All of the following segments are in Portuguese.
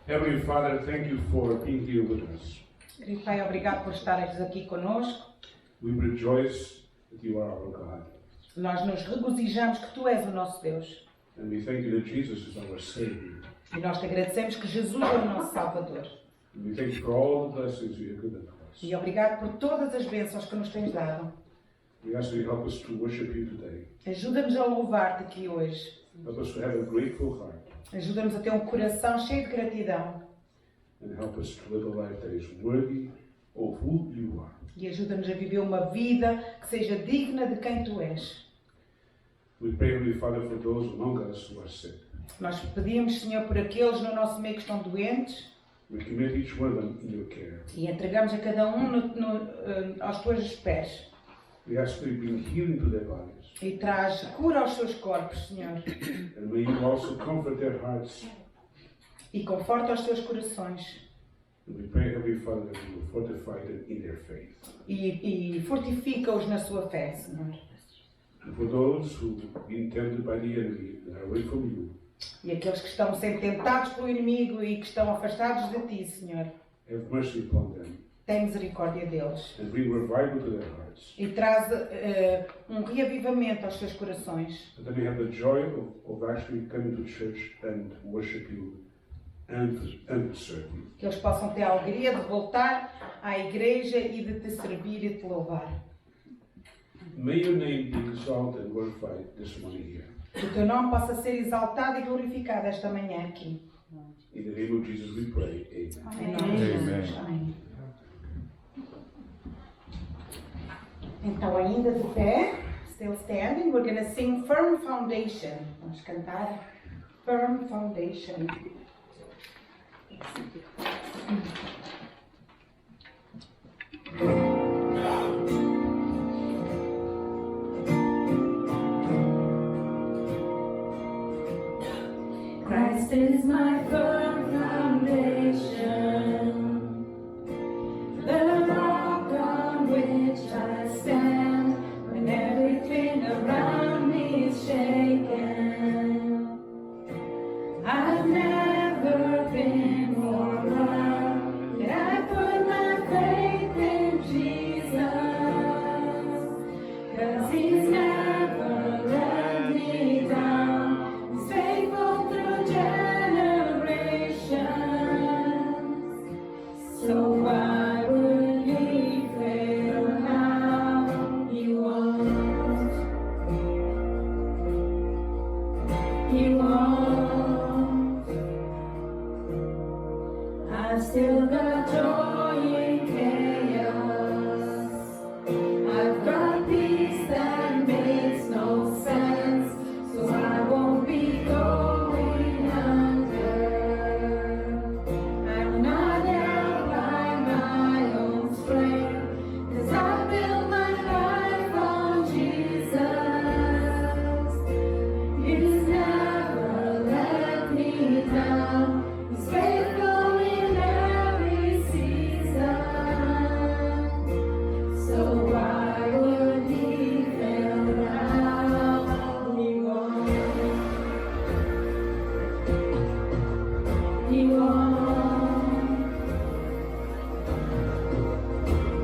Heavenly Father, thank you for being here with us. Querido Pai, obrigado por estares aqui conosco. We rejoice that you are our God. Nós nos regozijamos que Tu és o nosso Deus. And we thank you that Jesus is our Savior. E nós te agradecemos que Jesus é o nosso Salvador. And we thank you for all the blessings you have given us. E obrigado por todas as bênçãos que nos tens dado. We ask you to help us to worship you today. Ajuda-nos a louvar-te aqui hoje. Help us to have a grateful heart. Ajuda-nos a ter um coração cheio de gratidão. And help us to live a life that is worthy of who you are. E ajuda-nos a viver uma vida que seja digna de quem Tu és. We pray, Heavenly Father, for those among us who are sick. Nós pedimos, Senhor, por aqueles no nosso meio que estão doentes We commit each one of them in your care. e entregamos a cada um aos Teus pés. We ask that you bring healing to their bodies. E traz cura aos seus corpos, Senhor. And may you also comfort their hearts. E conforta os seus corações. And we pray, Heavenly Father, that you will fortify them in their faith. E fortifica-os na sua fé, Senhor. And for those who have been tempted by the enemy and are away from you, E aqueles que estão sendo tentados pelo inimigo e que estão afastados de Ti, Senhor. have mercy upon them Tem misericórdia deles. and bring revival to their hearts. E traz um reavivamento aos seus corações. That they may have the joy of actually coming to church and worship you and serve you. Que eles possam ter a alegria de voltar à igreja e de Te servir e de Te louvar. May your name be exalted and glorified this morning here. Que o Teu nome possa ser exaltado e glorificado esta manhã aqui. In the name of Jesus we pray. Amen. Em nome de Amém. Jesus. Amém. Então, ainda de pé, still standing, we're going to sing Firm Foundation. Vamos cantar Firm Foundation. Christ is my firm foundation, the rock on which I stand when everything around me is shaken. I've never been more loved, and I put my faith in Jesus, 'cause He's never let me down. He's faithful through generations. So why would He fail now? He won't. He won't. I've still got joy in chaos. I've got peace that makes no sense, so I won't be going under. I'm not held by my own strength, 'cause I built my life on Jesus. He's never let me down. He's faithful in every season. So why would He fail now? He won't. He won't.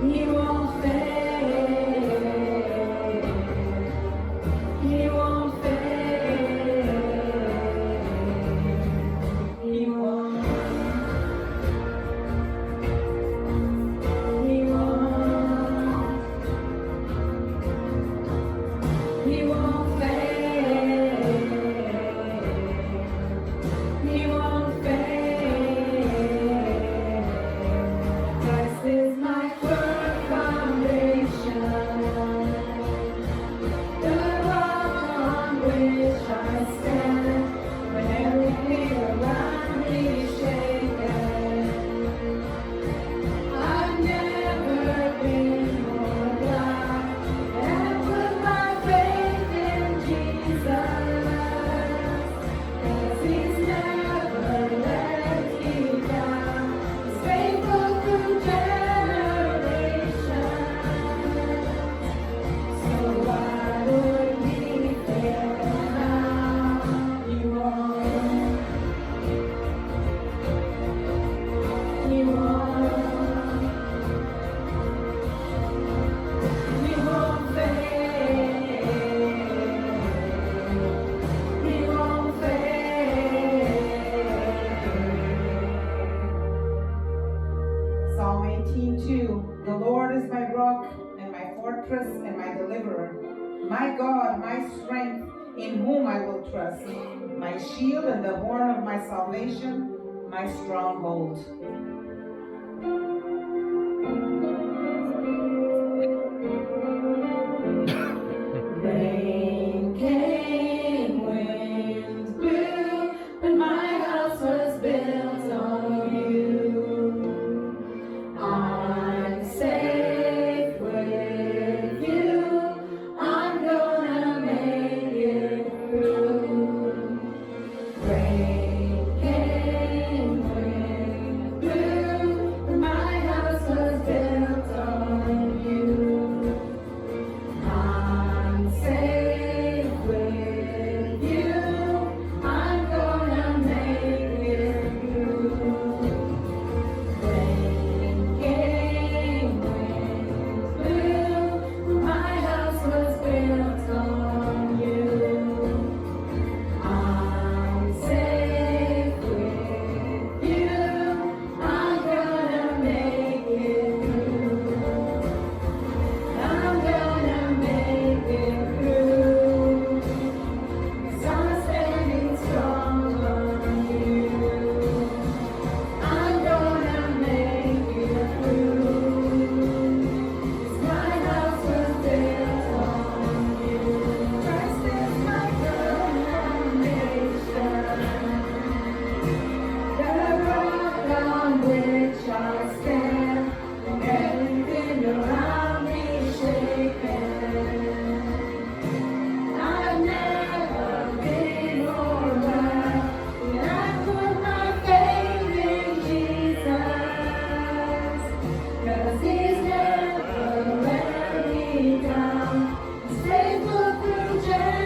He won't fail. He won't fail. He won't. He won't. He won't fail. He won't fail. Christ is my firm foundation, the rock my strength, in whom I will trust, my shield and the horn of my salvation, my stronghold. Rain came, winds blew, but my house was built on you. I'm safe with you. I'm gonna make it through. Rain came, wind blew, but my house was built on you. I'm safe with you. I'm gonna make it through. Rain came, wind blew, my house was built on you. I'm safe with you. I'm gonna make it through. I'm gonna make it through. 'Cause I'm standing strong on you. I'm gonna make it through. 'Cause my house was built on you. Christ is my foundation, the rock on which I stand, when everything around me is shaken. I've never been more glad when I put my faith in Jesus, 'cause He's never let me down. He's faithful through generations.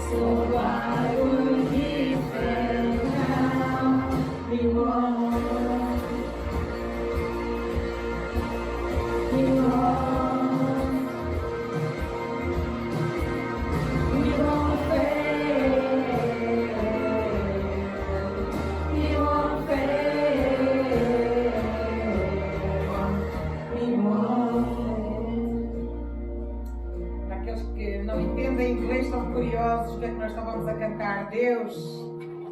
So why would He fail now? He won't. He won't. He won't fail. He won't fail. He won't. Para aqueles que não entendem inglês, estão curiosos, o que é que nós estávamos a cantar? Deus,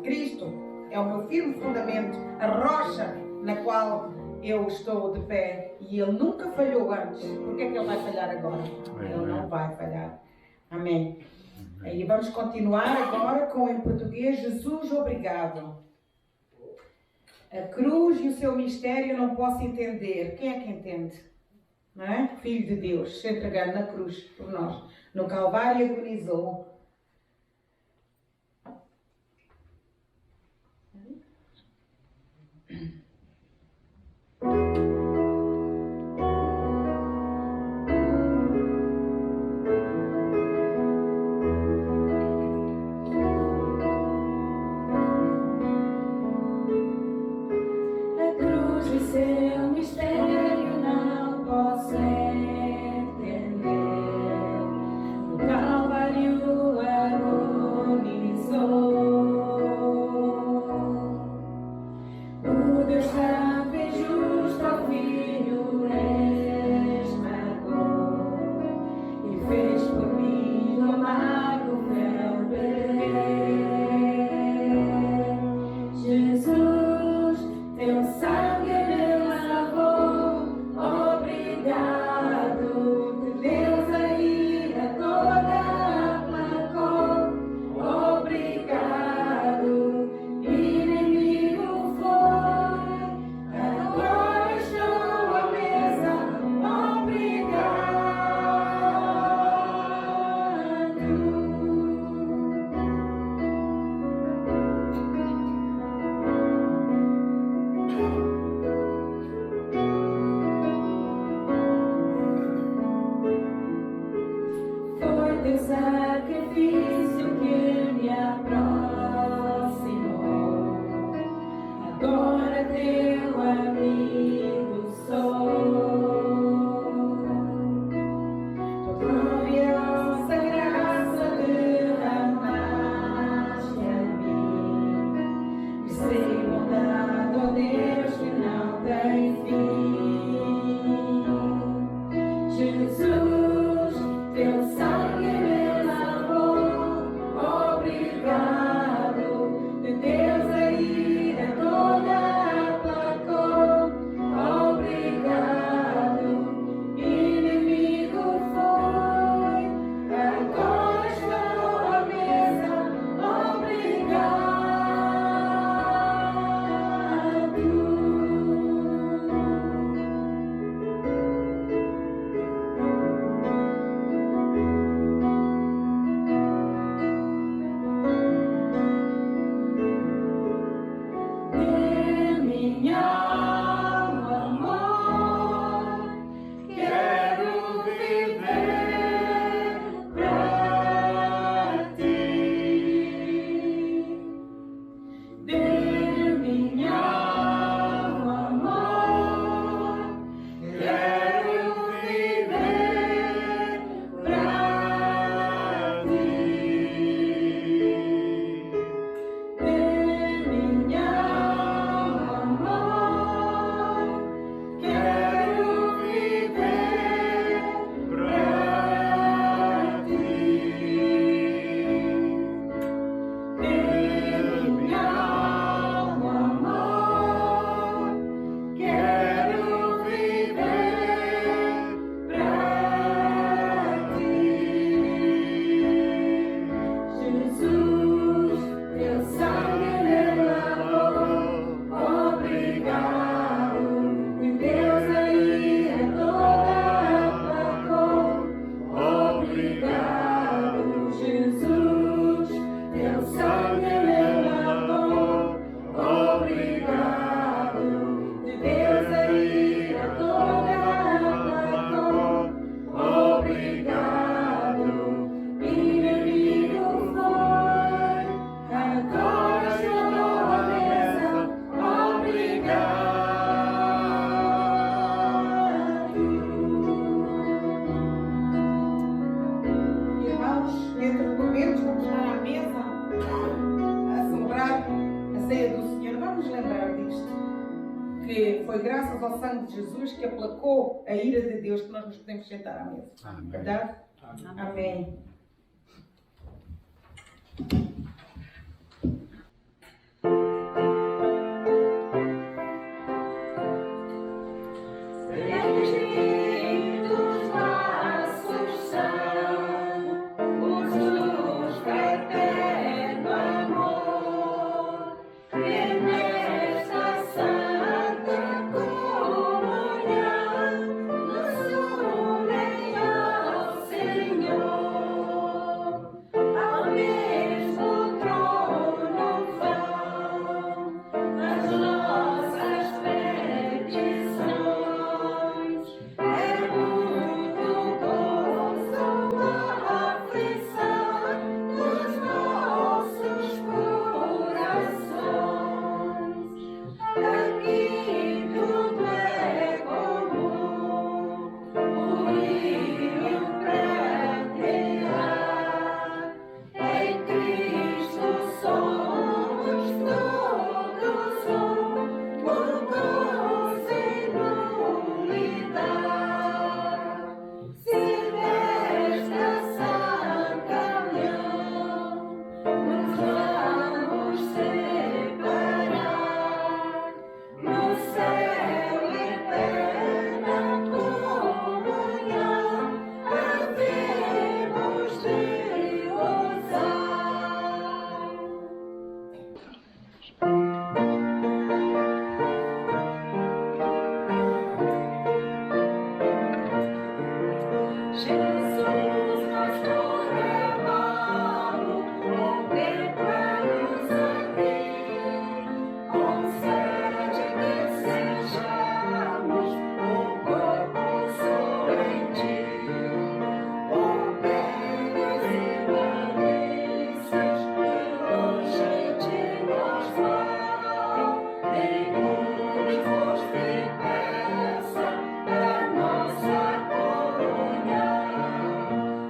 Cristo, é o meu firme fundamento, a rocha na qual eu estou de pé. E Ele nunca falhou antes. Por que é que Ele vai falhar agora? Ele não vai falhar. Amém. E vamos continuar agora com, em português, Jesus, obrigado. A cruz e o seu mistério eu não posso entender. Quem é que entende? Não é? Filho de Deus, se entregando na cruz por nós. No Calvário agonizou. A cruz e seu mistério não posso entender. O Calvário agonizou. O Deus Santo e justo ao Filho esmagou e fez por mim o amargo véu perder. Jesus, teu sangue me lavou, obrigado. Que Deus a ira toda aplacou, obrigado. Inimigo foi, agora estou à mesa, obrigado. Foi teu sacrifício que me aproximou. Agora teu amigo sou. Tua gloriosa graça derramaste a mim. E sei bondade, ó Deus, que não tem fim. Jesus. teu sangue me lavou. Obrigado, de Deus a ira toda aplacou. Obrigado, inimigo foi, agora estou à mesa. Obrigado. De minha alma, amor, quero viver pra ti. De minha alma, amor, quero viver pra ti. De minha alma, amor, quero viver pra ti. De minha alma, amor, quero viver pra ti. Jesus, teu sangue me lavou. Obrigado, de Deus a ira toda aplacou. Obrigado, Jesus, teu sangue me lavou. Obrigado, de Deus a ira toda aplacou. Obrigado, inimigo foi, agora estou à mesa. Irmãos, dentro de momentos vamos estar à mesa a celebrar a ceia do Senhor. Vamos lembrar disto, que foi graças ao sangue de Jesus que aplacou a ira de Deus que nós nos podemos sentar à mesa. Amém. Verdade? Amém. Benditos laços são os dos fraterno amor, e nesta santa comunhão nos unem ao Senhor. Ao mesmo trono vão as nossas petições. É muito gozo a aflição dos nossos corações. Aqui tudo é comum, unido fraternar. Em Cristo somos todos um, todos em unidade. Se desta santa união nos vamos separar, no céu eterna comunhão havemos de gozar. Jesus, nosso rebanho, contempla-nos aqui, concede que sejamos um corpo só em ti. Ovelhas e malícias que longe de nós vão, nenhum vos impeça da nossa comunhão.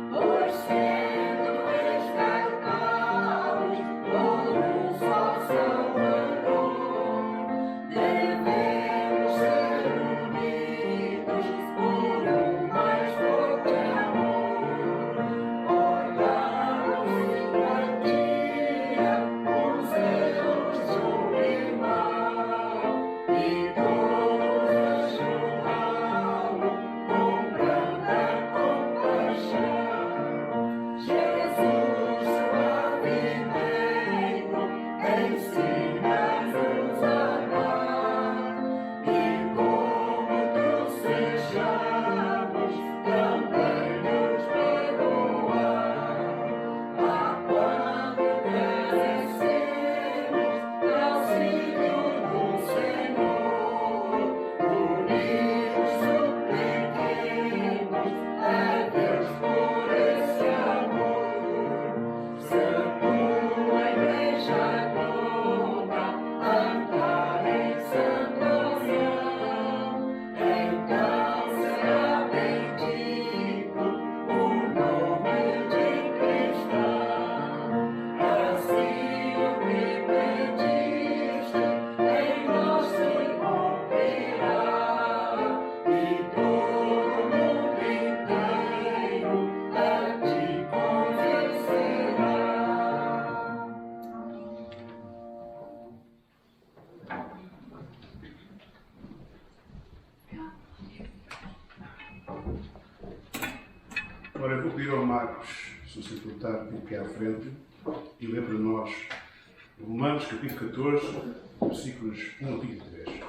Agora eu vou pedir ao Marcos, se se importar, vir aqui à frente e ler para nós Romanos capítulo 14, versículos 1 a 23.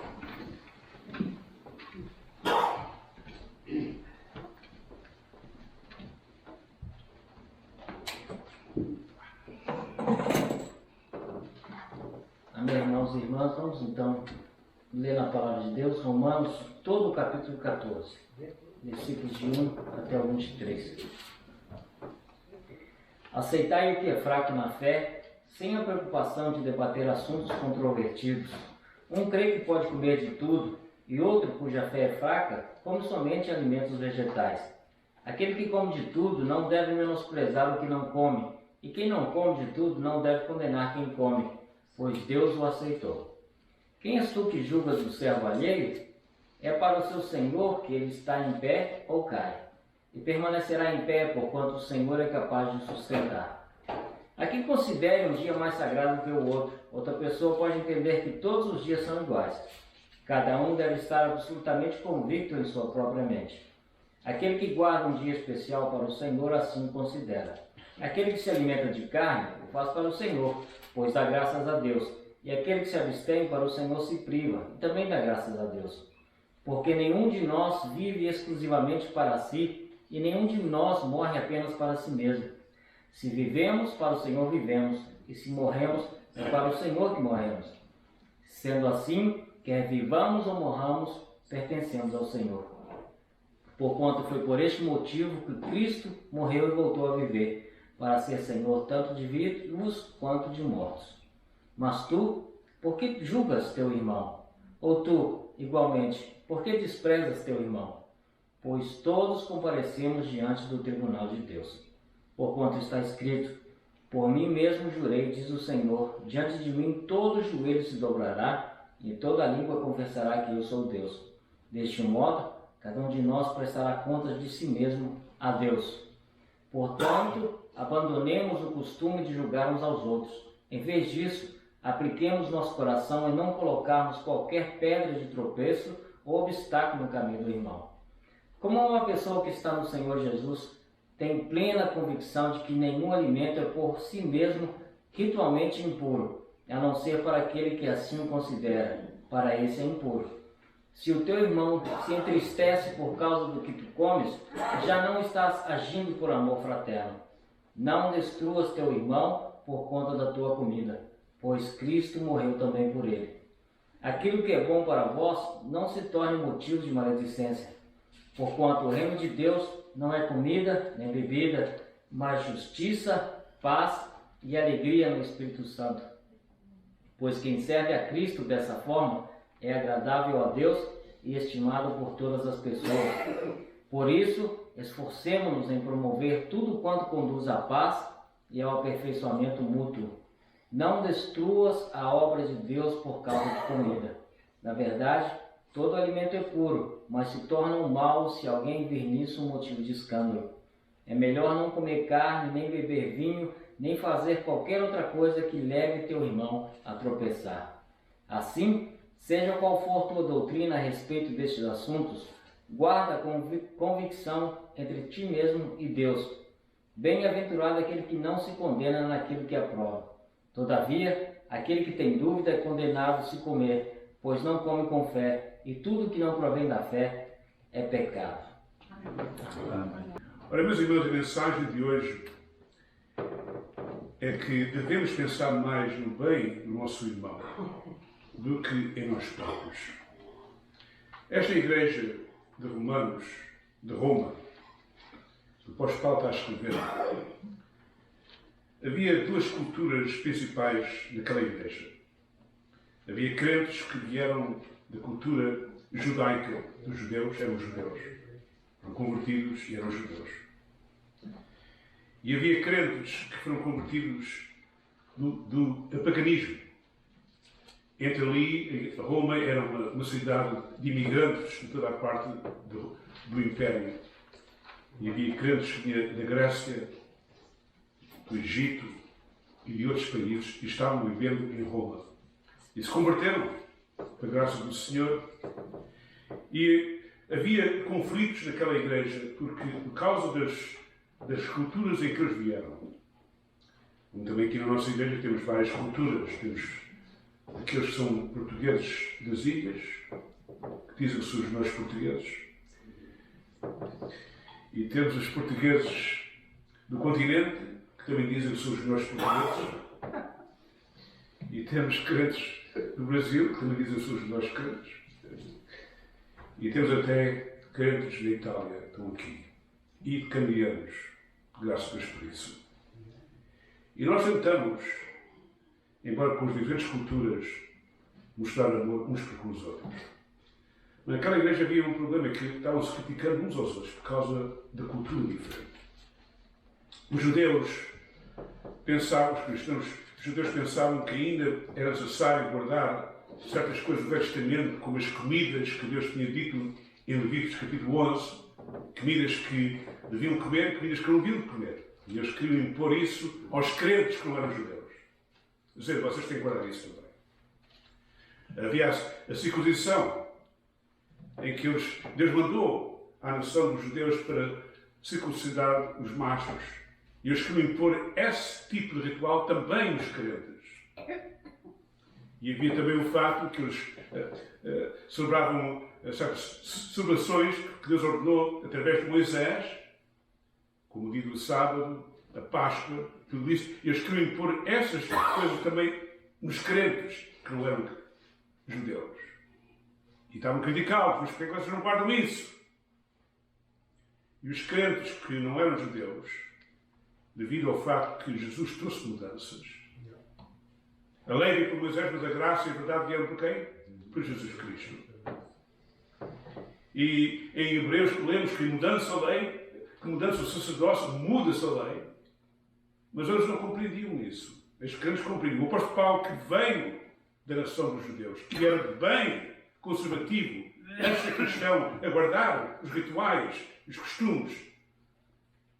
Amém, irmãos e irmãs, vamos então ler na palavra de Deus, Romanos, todo o capítulo 14, versículos de 1 até o 23. Aceitai o que é fraco na fé, sem a preocupação de debater assuntos controvertidos. Um crê que pode comer de tudo, e outro, cuja fé é fraca, come somente alimentos vegetais. Aquele que come de tudo não deve menosprezar o que não come, e quem não come de tudo não deve condenar quem come, pois Deus o aceitou. Quem és tu que julgas o servo alheio? É para o seu Senhor que ele está em pé ou cai, e permanecerá em pé, porquanto o Senhor é capaz de sustentar. A quem considere um dia mais sagrado que o outro, outra pessoa pode entender que todos os dias são iguais. Cada um deve estar absolutamente convicto em sua própria mente. Aquele que guarda um dia especial para o Senhor assim considera. Aquele que se alimenta de carne, o faz para o Senhor, pois dá graças a Deus. E aquele que se abstém para o Senhor se priva, e também dá graças a Deus. Porque nenhum de nós vive exclusivamente para si, e nenhum de nós morre apenas para si mesmo. Se vivemos, para o Senhor vivemos, e se morremos, é para o Senhor que morremos. Sendo assim, quer vivamos ou morramos, pertencemos ao Senhor. Porquanto foi por este motivo que Cristo morreu e voltou a viver, para ser Senhor tanto de vivos quanto de mortos. Mas tu, por que julgas teu irmão? Ou tu, igualmente, por que desprezas teu irmão? Pois todos comparecemos diante do tribunal de Deus. Porquanto está escrito, por mim mesmo jurei, diz o Senhor, diante de mim todo joelho se dobrará e toda língua confessará que eu sou Deus. Deste modo, cada um de nós prestará contas de si mesmo a Deus. Portanto, abandonemos o costume de julgar uns aos outros. Em vez disso, apliquemos nosso coração em não colocarmos qualquer pedra de tropeço ou obstáculo no caminho do irmão. Como uma pessoa que está no Senhor Jesus tem plena convicção de que nenhum alimento é por si mesmo ritualmente impuro, a não ser para aquele que assim o considera, para esse é impuro. Se o teu irmão se entristece por causa do que tu comes, já não estás agindo por amor fraterno. Não destruas teu irmão por conta da tua comida, pois Cristo morreu também por ele. Aquilo que é bom para vós não se torne motivo de maledicência, porquanto o reino de Deus não é comida nem bebida, mas justiça, paz e alegria no Espírito Santo. Pois quem serve a Cristo dessa forma é agradável a Deus e estimado por todas as pessoas. Por isso, esforcemo-nos em promover tudo quanto conduz à paz e ao aperfeiçoamento mútuo. Não destruas a obra de Deus por causa de comida. Na verdade, todo alimento é puro, mas se torna um mal se alguém vir nisso um motivo de escândalo. É melhor não comer carne, nem beber vinho, nem fazer qualquer outra coisa que leve teu irmão a tropeçar. Assim, seja qual for tua doutrina a respeito destes assuntos, guarda convicção entre ti mesmo e Deus. Bem-aventurado aquele que não se condena naquilo que aprova. Todavia, aquele que tem dúvida é condenado se comer, pois não come com fé, e tudo que não provém da fé é pecado. Amém. Ora, meus irmãos, a mensagem de hoje é que devemos pensar mais no bem do nosso irmão do que em nós próprios. Esta igreja de Romanos, de Roma, que o apóstolo Paulo está a escrever, havia duas culturas principais naquela igreja. Havia crentes que vieram da cultura judaica dos judeus, eram judeus, foram convertidos e eram judeus. E havia crentes que foram convertidos do paganismo. Entre ali, Roma era uma cidade de imigrantes de toda a parte do Império. E havia crentes que vinham da Grécia, do Egito e de outros países que estavam vivendo em Roma. E se converteram, pela graça do Senhor. E havia conflitos naquela igreja, porque por causa das culturas em que eles vieram. Como também aqui na nossa igreja temos várias culturas. Temos aqueles que são portugueses das ilhas, que dizem que são os meus portugueses. E temos os portugueses do continente, que também dizem que são os meus portugueses. E temos crentes do Brasil, que também dizem que são os meus crentes. E temos até crentes da Itália, que estão aqui. E canadianos, graças a Deus por isso. E nós tentamos, embora com as diferentes culturas, mostrar amor uns para com os outros. Mas naquela igreja havia um problema, que estavam-se criticando uns aos outros por causa da cultura diferente. Os judeus pensavam, os cristãos, os judeus pensavam que ainda era necessário guardar certas coisas do Velho Testamento, como as comidas que Deus tinha dito em Levíticos capítulo 11, comidas que deviam comer, comidas que não deviam comer. E eles queriam impor isso aos crentes que não eram judeus. Dizer, vocês têm que guardar isso também. Havia a circuncisão, em que Deus mandou à nação dos judeus para circuncidar os machos. E eles queriam impor esse tipo de ritual também nos crentes. E havia também o fato que eles celebravam certas celebrações que Deus ordenou através de Moisés, como o dia do sábado, a Páscoa, tudo isso. E eles queriam impor essas coisas também nos crentes que não eram judeus. E estavam criticados, mas porquê que vocês não guardam isso? E os crentes que não eram judeus, devido ao facto que Jesus trouxe mudanças, a lei veio por Moisés, mas a graça e a verdade vieram por quem? Por Jesus Cristo. E em Hebreus lemos que mudança a lei, que mudança o sacerdócio, muda-se a lei, mas eles não compreendiam isso. Os crentes compreendiam. O apóstolo Paulo, que veio da nação dos judeus, que era bem conservativo, antes de cristão, a guardar os rituais, os costumes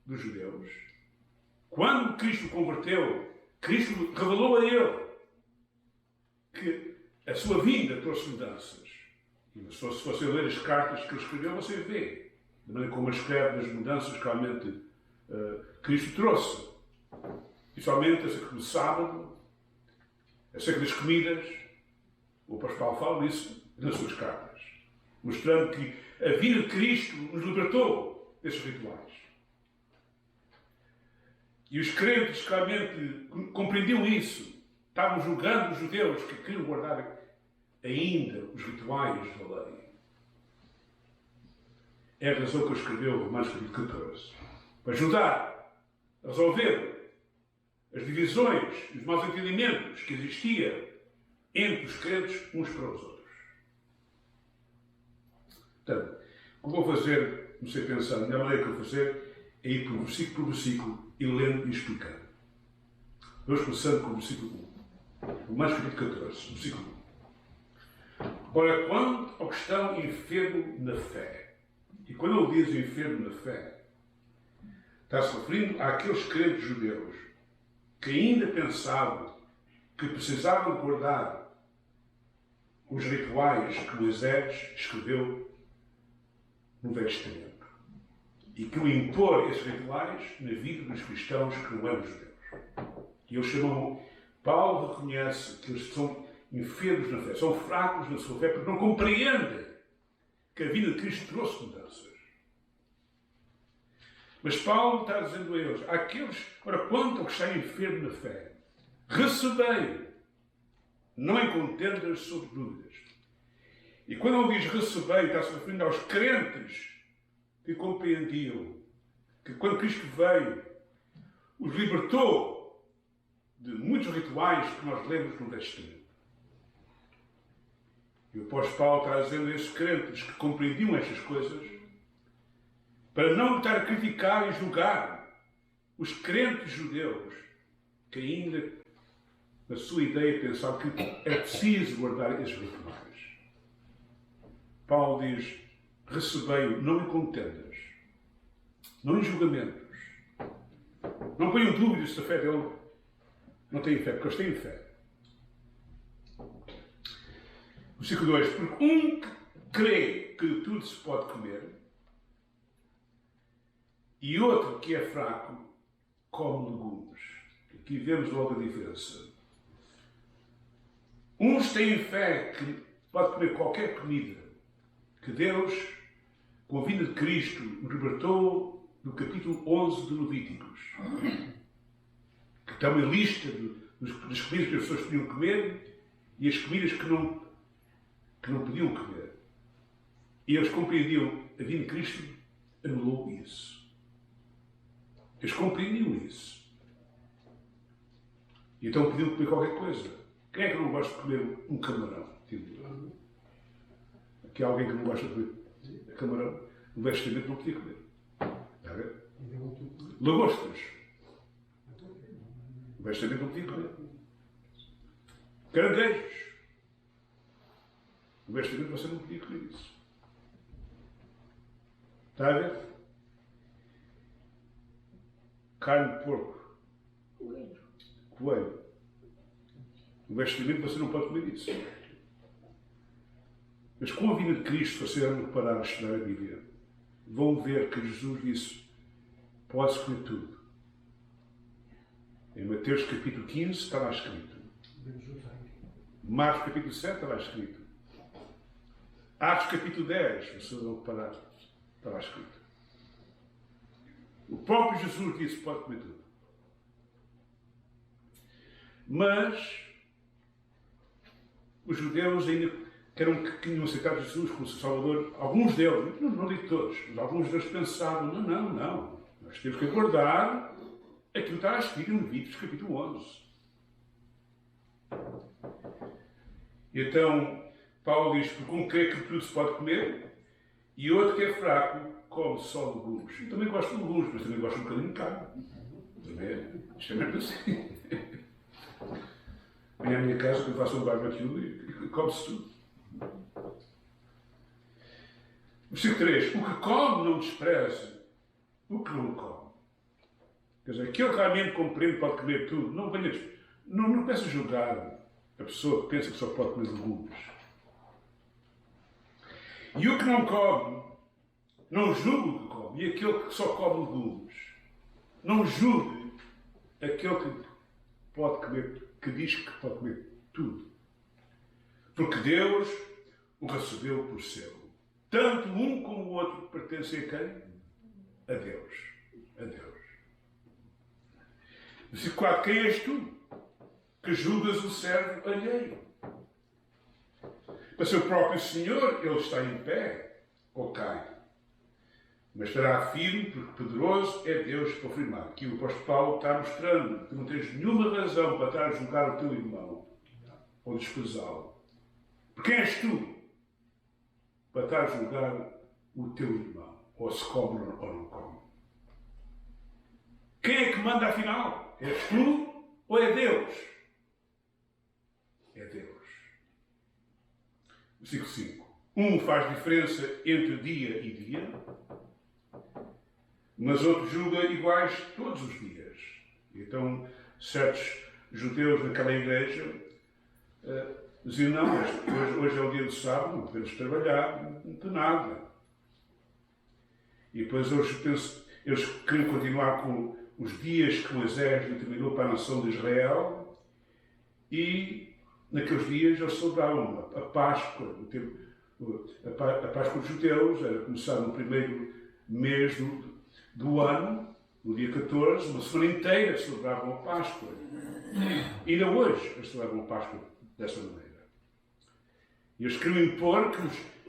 dos judeus, quando Cristo o converteu, Cristo revelou a ele que a sua vinda trouxe mudanças. E se você ler as cartas que ele escreveu, você vê de maneira como ele escreve das mudanças que realmente Cristo trouxe. Principalmente acerca do sábado, acerca das comidas. O apóstolo Paulo fala disso nas suas cartas, mostrando que a vida de Cristo nos libertou desses rituais. E os crentes claramente compreendiam isso. Estavam julgando os judeus que queriam guardar ainda os rituais da lei. É a razão que ele escreveu Romanos capítulo 14. Para ajudar a resolver as divisões, os maus entendimentos que existiam entre os crentes uns para os outros. Portanto, o que vou fazer, não sei pensar, a melhor maneira que eu vou fazer é ir por versículo e lendo e explicando. Vamos começando com o versículo 1. Romanos capítulo 14, versículo 1. Ora, quanto ao que estão enfermo na fé, e quando ele diz enfermo na fé, está-se referindo àqueles crentes judeus que ainda pensavam que precisavam guardar os rituais que Moisés escreveu no Velho Testamento. E que o impor esses rituais na vida dos cristãos que não eram judeus. E eles chamam, Paulo reconhece que eles são enfermos na fé, são fracos na sua fé, porque não compreendem que a vida de Cristo trouxe mudanças. Mas Paulo está dizendo a eles, àqueles, ora, quanto ao que está enfermo na fé, recebei, não em contendas sobre dúvidas. E quando ele diz recebei, está-se referindo aos crentes que compreendiam que quando Cristo veio, os libertou de muitos rituais que nós lemos no Velho Testamento. E o apóstolo Paulo está dizendo a esses crentes que compreendiam estas coisas, para não estar a criticar e julgar os crentes judeus que ainda, na sua ideia, pensavam que é preciso guardar esses rituais. Paulo diz, recebei-o não em contendas, não em julgamentos. Não ponham dúvidas se a fé dele não tem fé, porque eles têm fé. Versículo 2. Porque um que crê que de tudo se pode comer E outro que é fraco come legumes. Aqui vemos logo a diferença. Uns têm fé que pode comer qualquer comida que Deus, com a vinda de Cristo, nos libertou no capítulo 11 de Levíticos. Que está uma lista das comidas que as pessoas podiam comer e as comidas que não podiam comer. E eles compreendiam a vinda de Cristo, anulou isso. Eles compreendiam isso. E então podiam comer qualquer coisa. Quem é que não gosta de comer um camarão? Aqui há alguém que não gosta de comer camarão? O vestimento não podia comer. Está a ver? Lagostas. O vestimento não podia comer. Caranguejos. O vestimento você não podia comer isso. Está a ver? Carne de porco. Coelho. O vestimento você não pode comer isso. Mas com a vinda de Cristo, se vocês vão reparar a estudar a Bíblia, vão ver que Jesus disse: pode-se comer tudo. Em Mateus capítulo 15 está lá escrito. Marcos capítulo 7 está lá escrito. Atos capítulo 10, vocês vão reparar, está lá escrito. O próprio Jesus disse: pode comer tudo. Mas os judeus ainda que tinham aceitado Jesus como seu Salvador, alguns deles, não digo todos, mas alguns deles pensavam: não, nós temos que guardar aquilo que está escrito em Levíticos capítulo 11. E então, Paulo diz: porque um crê que tudo se pode comer, e outro que é fraco come só legumes. Eu também gosto de legumes, mas também gosto um bocadinho de carne. Também, isto é mesmo assim. Venho à minha casa, quando faço um barbecue, e come-se tudo. Versículo 3. O que come não despreze o que não come. Quer dizer, aquele que realmente compreende pode comer tudo. Não peça julgar a pessoa que pensa que só pode comer legumes. E o que não come, não julgue o que come. E aquele que só come legumes, não julgue aquele que pode comer, que diz que pode comer tudo. Porque Deus o recebeu por seu. Tanto um como o outro pertencem a quem? A Deus. A Deus. Versículo 4. Quem és tu que julgas o servo alheio? Para seu próprio Senhor, ele está em pé ou cai. Mas estará firme, porque poderoso é Deus para o firmar. Aqui o apóstolo Paulo está mostrando que não tens nenhuma razão para estar a julgar o teu irmão ou desprezá-lo. Porque quem és tu para estar a julgar o teu irmão, ou se come ou não come? Quem é que manda afinal? És tu ou é Deus? É Deus. Versículo 5. Um faz diferença entre dia e dia, mas outro julga iguais todos os dias. Então, certos judeus naquela igreja diziam: não, hoje é o dia do sábado, não podemos trabalhar, não tem nada. E depois eles queriam continuar com os dias que Moisés determinou para a nação de Israel, e naqueles dias eles celebravam a Páscoa. A Páscoa dos judeus era começar no primeiro mês do ano, no dia 14, uma semana inteira celebravam a Páscoa. E ainda hoje eles celebram a Páscoa dessa maneira. E eles queriam impor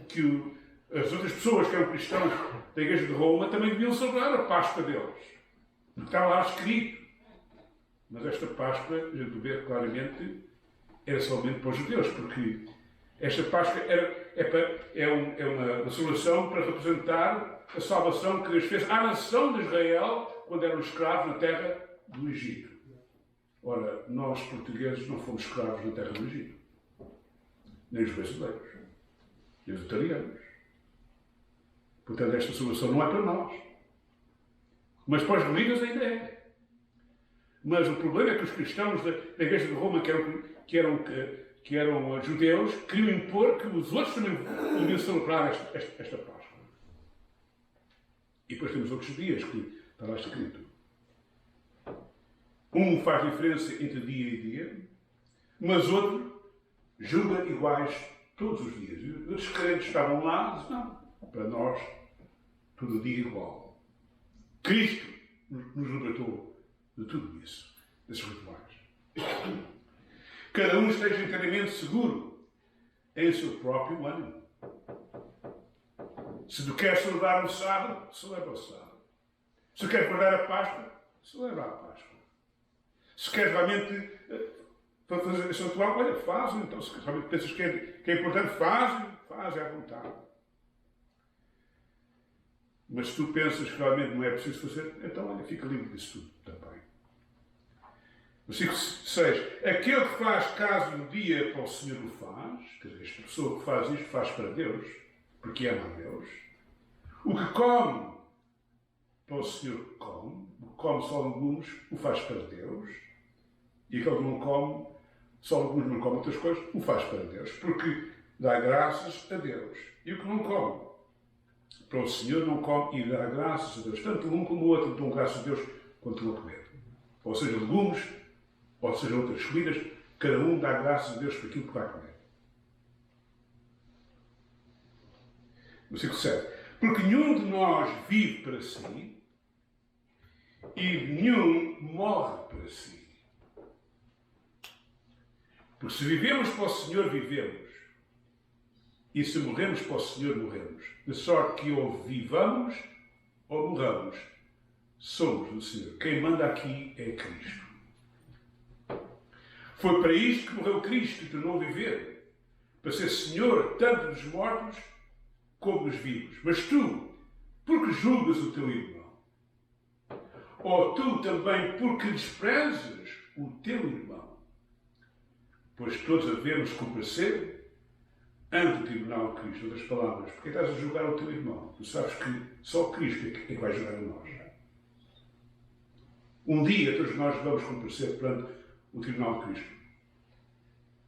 que as outras pessoas que eram cristãos da Igreja de Roma também deviam celebrar a Páscoa deles. Porque está lá escrito. Mas esta Páscoa, a gente vê claramente, era somente para os judeus, porque esta Páscoa é uma celebração para representar a salvação que Deus fez à nação de Israel quando eram escravos na terra do Egito. Ora, nós portugueses não fomos escravos na terra do Egito. Nem os brasileiros. Nem os italianos. Portanto, esta celebração não é para nós. Mas para os religiões ainda é. Mas o problema é que os cristãos da Igreja de Roma, que eram judeus, queriam impor que os outros também deviam celebrar esta Páscoa. E depois temos outros dias que Está lá escrito. Um faz diferença entre dia e dia, mas outro julga iguais todos os dias. E os crentes estavam lá e dizem, não, para nós, todo dia igual. Cristo nos libertou de tudo isso, desses rituais. Cada um esteja inteiramente seguro em seu próprio ânimo. Se tu queres celebrar o sábado, celebra o sábado. Se queres guardar a Páscoa, celebra a Páscoa. Se queres realmente fazer esse ritual, olha, faz-o. Então, se realmente pensas que é importante, faz à vontade. Mas se tu pensas que realmente não é preciso fazer, então, olha, fica livre disso tudo também. Versículo 6. Aquele que faz caso um dia para o Senhor o faz, quer dizer, esta pessoa que faz isto faz para Deus, porque ama a Deus. O que come para o Senhor come, o que come só legumes o faz para Deus, e aquele que não come só legumes, não come outras coisas, o faz para Deus, porque dá graças a Deus. E o que não come para o Senhor não come e dá graças a Deus. Tanto um como o outro dão graças a Deus quando estão a comer. Ou seja, legumes, ou seja, outras comidas, cada um dá graças a Deus por aquilo que vai comer. Versículo 7. Porque nenhum de nós vive para si e nenhum morre para si. Porque se vivemos para o Senhor, vivemos. E se morremos para o Senhor, morremos. De sorte que ou vivamos ou morramos, somos do Senhor. Quem manda aqui é Cristo. Foi para isto que morreu Cristo, e tornou a viver. Para ser Senhor tanto dos mortos como dos vivos. Mas tu, porque julgas o teu irmão? Ou tu também porque desprezas o teu irmão? Pois todos havemos comparecer ante o tribunal de Cristo. Outras palavras, porque estás a julgar o teu irmão? Tu sabes que só Cristo é que vai julgar a nós. Um dia todos nós vamos comparecer perante o tribunal de Cristo.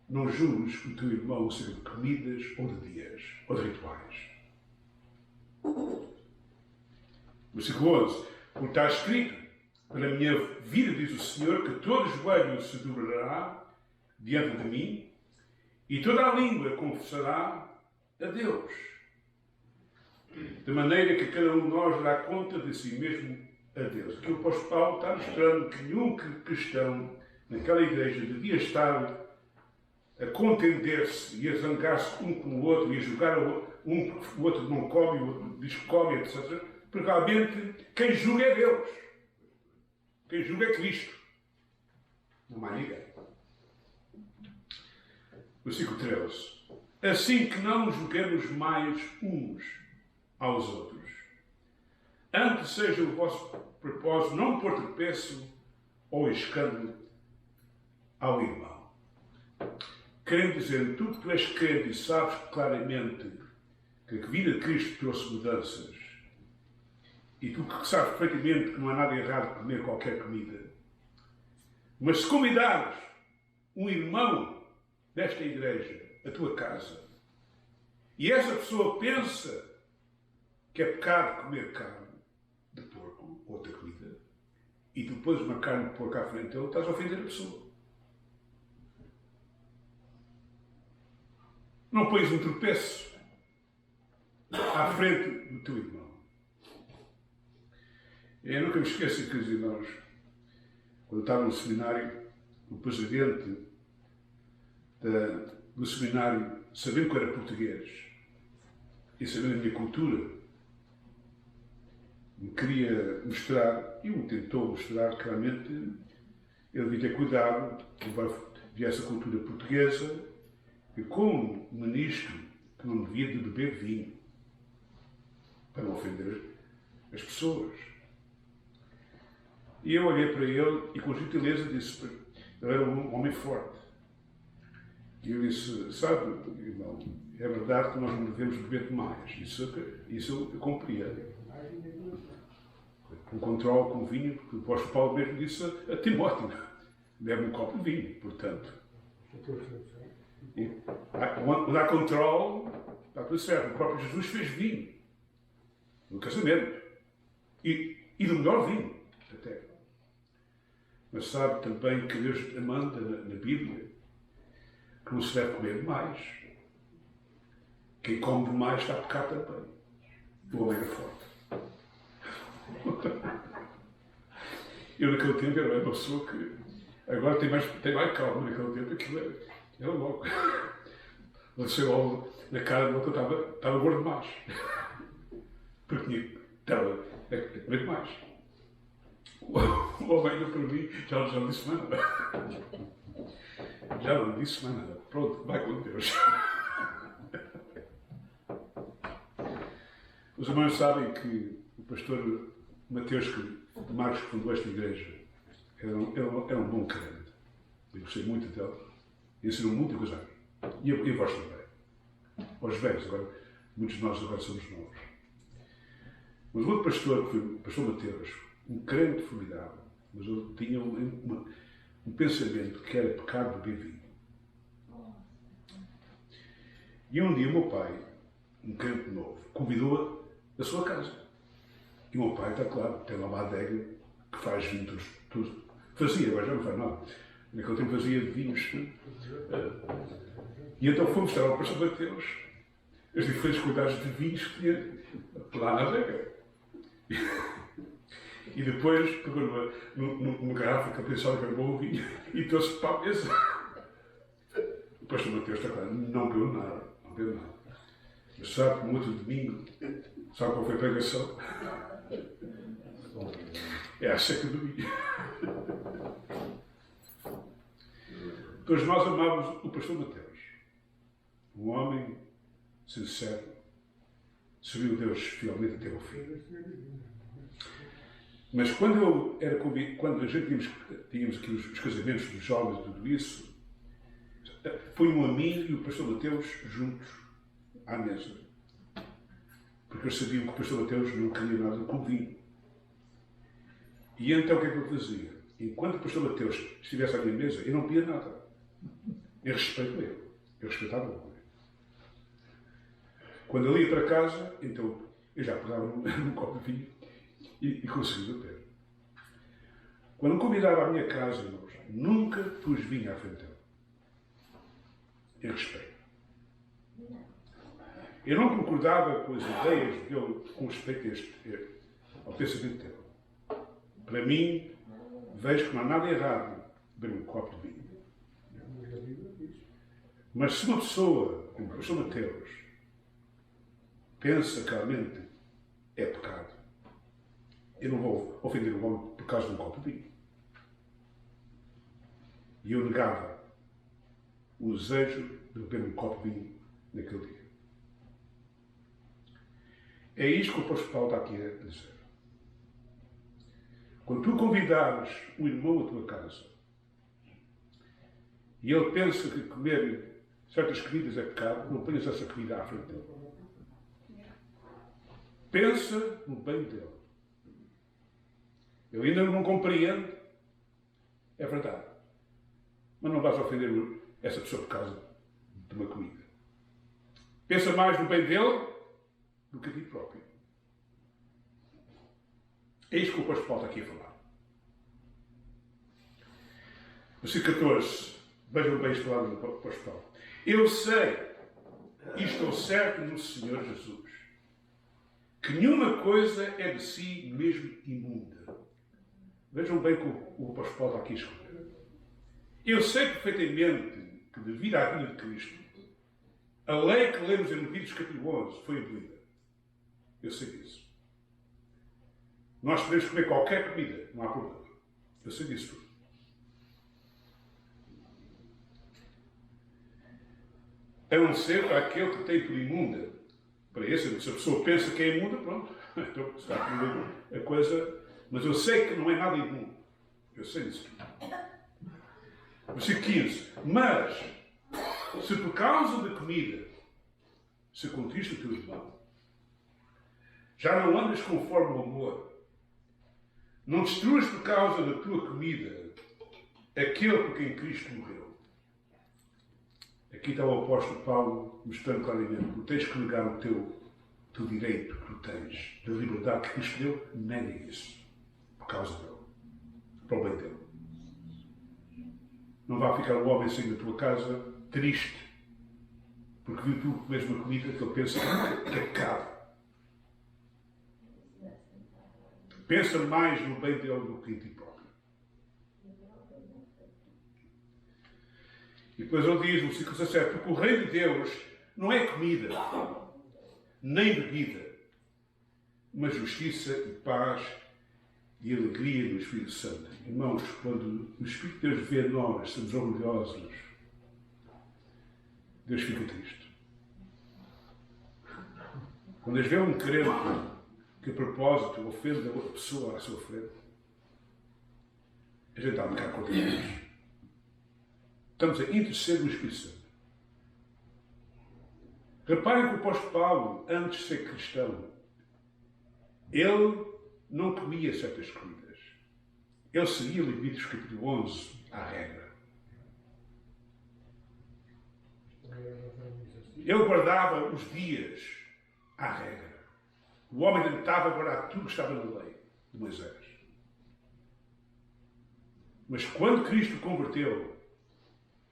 Não julgues o teu irmão seja de comidas ou de dias, ou de rituais. Versículo 11. Porque está escrito, para a minha vida, diz o Senhor, que todo joelho se dobrará diante de mim e toda a língua confessará a Deus. De maneira que cada um de nós dará conta de si mesmo a Deus. Aqui o apóstolo Paulo está mostrando que nenhum cristão naquela igreja devia estar a contender-se e a zangar-se um com o outro e a julgar o outro não come, o outro diz que come, etc. Porque realmente quem julga é Deus. Quem julga é Cristo. Não há ninguém. Versículo 13. Assim que não julguemos mais uns aos outros. Antes seja o vosso propósito não pôr tropeço ou escândalo ao irmão. Querendo dizer, tu que tu és crente e sabes claramente que a vida de Cristo trouxe mudanças, e tu que sabes perfeitamente que não há nada errado em comer qualquer comida, mas se convidares um irmão desta igreja à tua casa, e essa pessoa pensa que é pecado comer carne de porco ou outra comida, e tu pões uma carne de porco à frente dele, estás a ofender a pessoa. Não pões um tropeço à frente do teu irmão. Eu nunca me esqueço, queridos irmãos, quando estava no seminário, o presidente do seminário, sabendo que eu era português e sabendo a minha cultura, me queria mostrar, e me tentou mostrar claramente, ele devia ter cuidado de essa cultura portuguesa, e como ministro que não devia de beber vinho, para não ofender as pessoas. E eu olhei para ele e com gentileza disse, ele era um homem forte. E eu disse, sabe, irmão, é verdade que nós não devemos beber demais. Isso eu compreendo. Com controle com vinho, porque o apóstolo Paulo mesmo disse a Timóteo, bebe um copo de vinho, portanto. Quando há controle, está tudo certo. O próprio Jesus fez vinho no casamento. E E do melhor vinho, até. Mas sabe também que Deus manda na Bíblia que não se deve comer demais. Quem come demais está a pecar também. O homem era forte. Eu naquele tempo era uma pessoa que agora tem mais calma. Naquele tempo aquilo era logo. Lancei logo na cara do outro que eu estava gordo demais. Porque estava a comer demais. O homem olhou para mim, já não disse mais nada. Já não disse mais nada. Pronto, vai com Deus. Os irmãos sabem que o pastor Mateus de Marcos, que fundou esta igreja, era um bom crente. Eu gostei muito dele. Ensinou muita coisa a mim. E eu gosto também. Aos velhos, agora, muitos de nós agora somos novos. Mas o outro pastor, que foi o pastor Mateus, um crente formidável, mas ele tinha um pensamento que era pecado beber vinho. E um dia o meu pai, um crente novo, convidou-a à sua casa. E o meu pai, está claro, tem lá uma adega que faz vinho tudo. Fazia, agora já não faz nada. Naquele tempo fazia vinhos. E então fomos mostrar ao pastor Mateus as diferentes qualidades de vinhos que tinha lá na adega. E depois pegou numa garrafa que ele pensava que era bom vinho e trouxe para a mesa. O pastor Mateus, está claro, não bebeu nada. Mas sabe que no outro domingo, sabe qual foi a pregação? É a seca do vinho. Todos nós amávamos o pastor Mateus. Um homem sincero, serviu Deus fielmente até ao fim. Mas quando a gente tínhamos aqui os casamentos dos jovens e tudo isso, punham a mim e o pastor Mateus juntos à mesa. Porque eles sabiam que o pastor Mateus não queria nada com vinho. E então o que é que eu fazia? Enquanto o pastor Mateus estivesse à minha mesa, eu não pedia nada. Eu respeito ele. Eu respeitava ele. Quando ele ia para casa, então eu já pegava num copo de vinho e conseguia beber. Quando me convidava à minha casa, irmãos, nunca pus vinho à frente dele. Eu respeito. Eu não concordava com as ideias dele com respeito ao pensamento dele. Para mim, vejo que não há nada errado beber um copo de vinho. Mas se uma pessoa, como o pastor Mateus, pensa que realmente é pecado, eu não vou ofender o homem por causa de um copo de vinho. E eu negava o desejo de beber um copo de vinho naquele dia. É isto que o apóstolo Paulo está aqui a dizer. Quando tu convidares um irmão à tua casa e ele pensa que comer certas comidas é pecado, não ponhas essa comida à frente dele. Pensa no bem dele. Eu ainda não compreendo. É verdade. Mas não vais ofender essa pessoa por causa de uma comida. Pensa mais no bem dele do que a ti próprio. É isto que o apóstolo Paulo está aqui a falar. Versículo 14. Vejam bem as palavras do apóstolo Paulo. Eu sei, e estou certo no Senhor Jesus, que nenhuma coisa é de si mesmo imunda. Vejam bem como o apóstolo Paulo está aqui a escrever. Eu sei perfeitamente que, devido à vinda de Cristo, a lei que lemos em Levíticos capítulo 11 foi abolida. Eu sei disso. Nós podemos comer qualquer comida, não há problema. Eu sei disso tudo. A não ser para aquele que tem por imunda. Para esse, se a pessoa pensa que é imunda, pronto. Então, se está comendo a coisa. Mas eu sei que não é nada imundo. Eu sei disso tudo. Versículo 15. Mas, se por causa da comida se contrista o teu irmão, já não andas conforme o amor, não destruas por causa da tua comida aquele por quem Cristo morreu. Aqui está o apóstolo Paulo mostrando claramente que tu tens que negar o teu direito que tu tens, da liberdade que Cristo deu, nega isso. por causa dele, para o bem dele. Não vai ficar o homem saindo da tua casa triste, porque viu tu comes uma comida que ele pensa que é pecado. Pensa mais no bem dele do que em ti próprio. E depois ele diz no versículo 17, porque o reino de Deus não é comida, nem bebida, mas justiça e paz e alegria no Espírito Santo. Irmãos, quando o Espírito de Deus vê nós, somos orgulhosos, Deus fica triste. Quando Deus vê um crente que a propósito ofende a outra pessoa à sua frente, a gente está a pecar contra Deus. Estamos a interceder no Espírito Santo. Reparem que o apóstolo Paulo, antes de ser cristão, ele não comia certas comidas. Ele seguia Levíticos capítulo 11 à regra. Ele guardava os dias à regra. O homem tentava guardar tudo que estava na lei de Moisés. Mas quando Cristo o converteu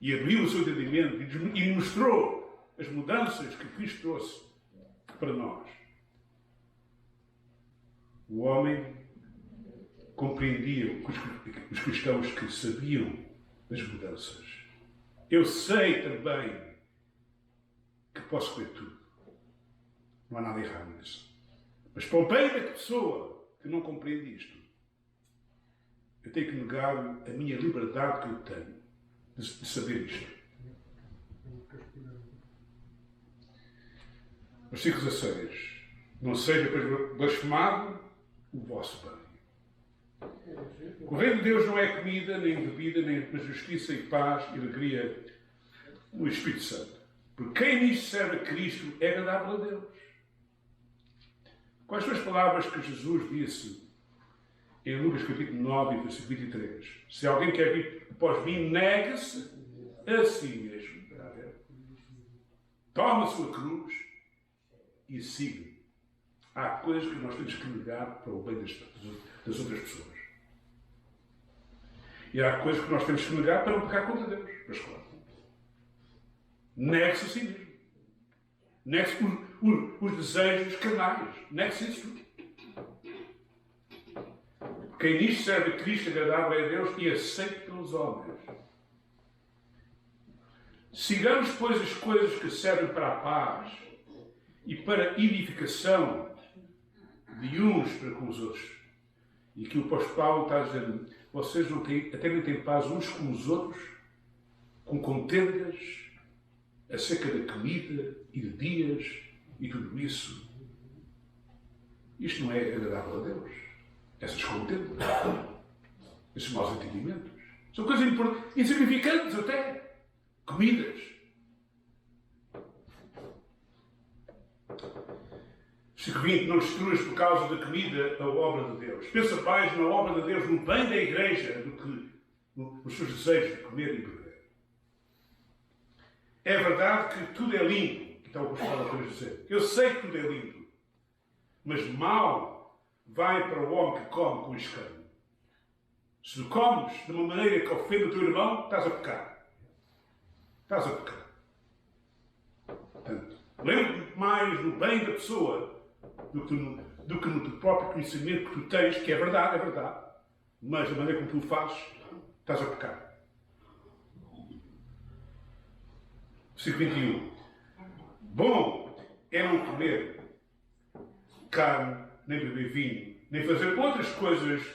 e abriu o seu entendimento e mostrou as mudanças que Cristo trouxe para nós, o homem compreendia os cristãos que sabiam das mudanças. Eu sei também que posso comer tudo. Não há nada errado nisso. Mas para o bem da pessoa que não compreende isto, eu tenho que negar a minha liberdade que eu tenho de saber isto. Versículo 16. Não seja, pois, blasfemado o vosso bem. O reino de Deus não é comida, nem bebida, nem mas justiça e paz e alegria no Espírito Santo. Porque quem nisto serve a Cristo é agradável a Deus. Quais são as palavras que Jesus disse em Lucas capítulo 9, versículo 23? Se alguém quer vir após mim, negue-se a si mesmo. Toma a sua cruz e siga. Há coisas que nós temos que negar para o bem das outras pessoas. E há coisas que nós temos que negar para não pecar contra Deus. Mas claro. Negue-se a si mesmo. Negue-se os desejos carnais. Negue-se isso tudo. Quem nisto serve a Cristo agradável a Deus e aceito pelos homens. Sigamos, pois, as coisas que servem para a paz e para a edificação de uns para com os outros. E aqui o apóstolo Paulo está dizendo, vocês não têm, até nem têm paz uns com os outros, com contendas acerca da comida e de dias e tudo isso. Isto não é agradável a Deus. Essas contendas, esses maus entendimentos, são coisas importantes, insignificantes até. Comidas. Versículo 20, não destruas por causa da comida a obra de Deus. Pensa mais na obra de Deus, no bem da igreja, do que nos seus desejos de comer e beber. É verdade que tudo é limpo. Então o apóstolo Paulo dizer, eu sei que tudo é limpo, mas mal vai para o homem que come com escândalo. Se tu comes de uma maneira que ofende o teu irmão, estás a pecar. Estás a pecar. Portanto, lembra-te mais no bem da pessoa do que no teu próprio conhecimento que tu tens, que é verdade, mas da maneira como tu o fazes, estás a pecar. Versículo 21. Bom é não comer carne, nem beber vinho, nem fazer outras coisas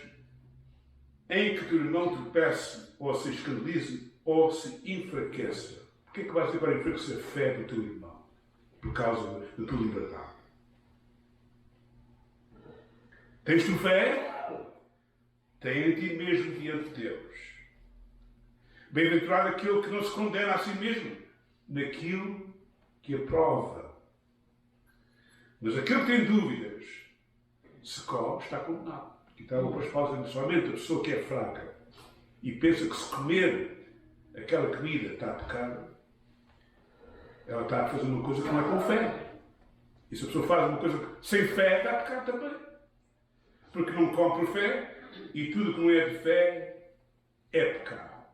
em que teu irmão tropece ou se escandalize ou se enfraqueça. Porquê é que vais agora enfraquecer a fé do teu irmão? Por causa da tua liberdade. Tens tu fé? Tem em ti mesmo diante de Deus. Bem-aventurado aquele que não se condena a si mesmo naquilo que aprova. Mas aquele que tem dúvidas, se come, está condenado. Aqui está o apóstolo Paulo dizendo, somente a pessoa que é fraca e pensa que se comer aquela comida está a pecar, ela está a fazer uma coisa que não é com fé. E se a pessoa faz uma coisa sem fé, está a pecar também. Porque não come por fé, e tudo que não é de fé é pecado.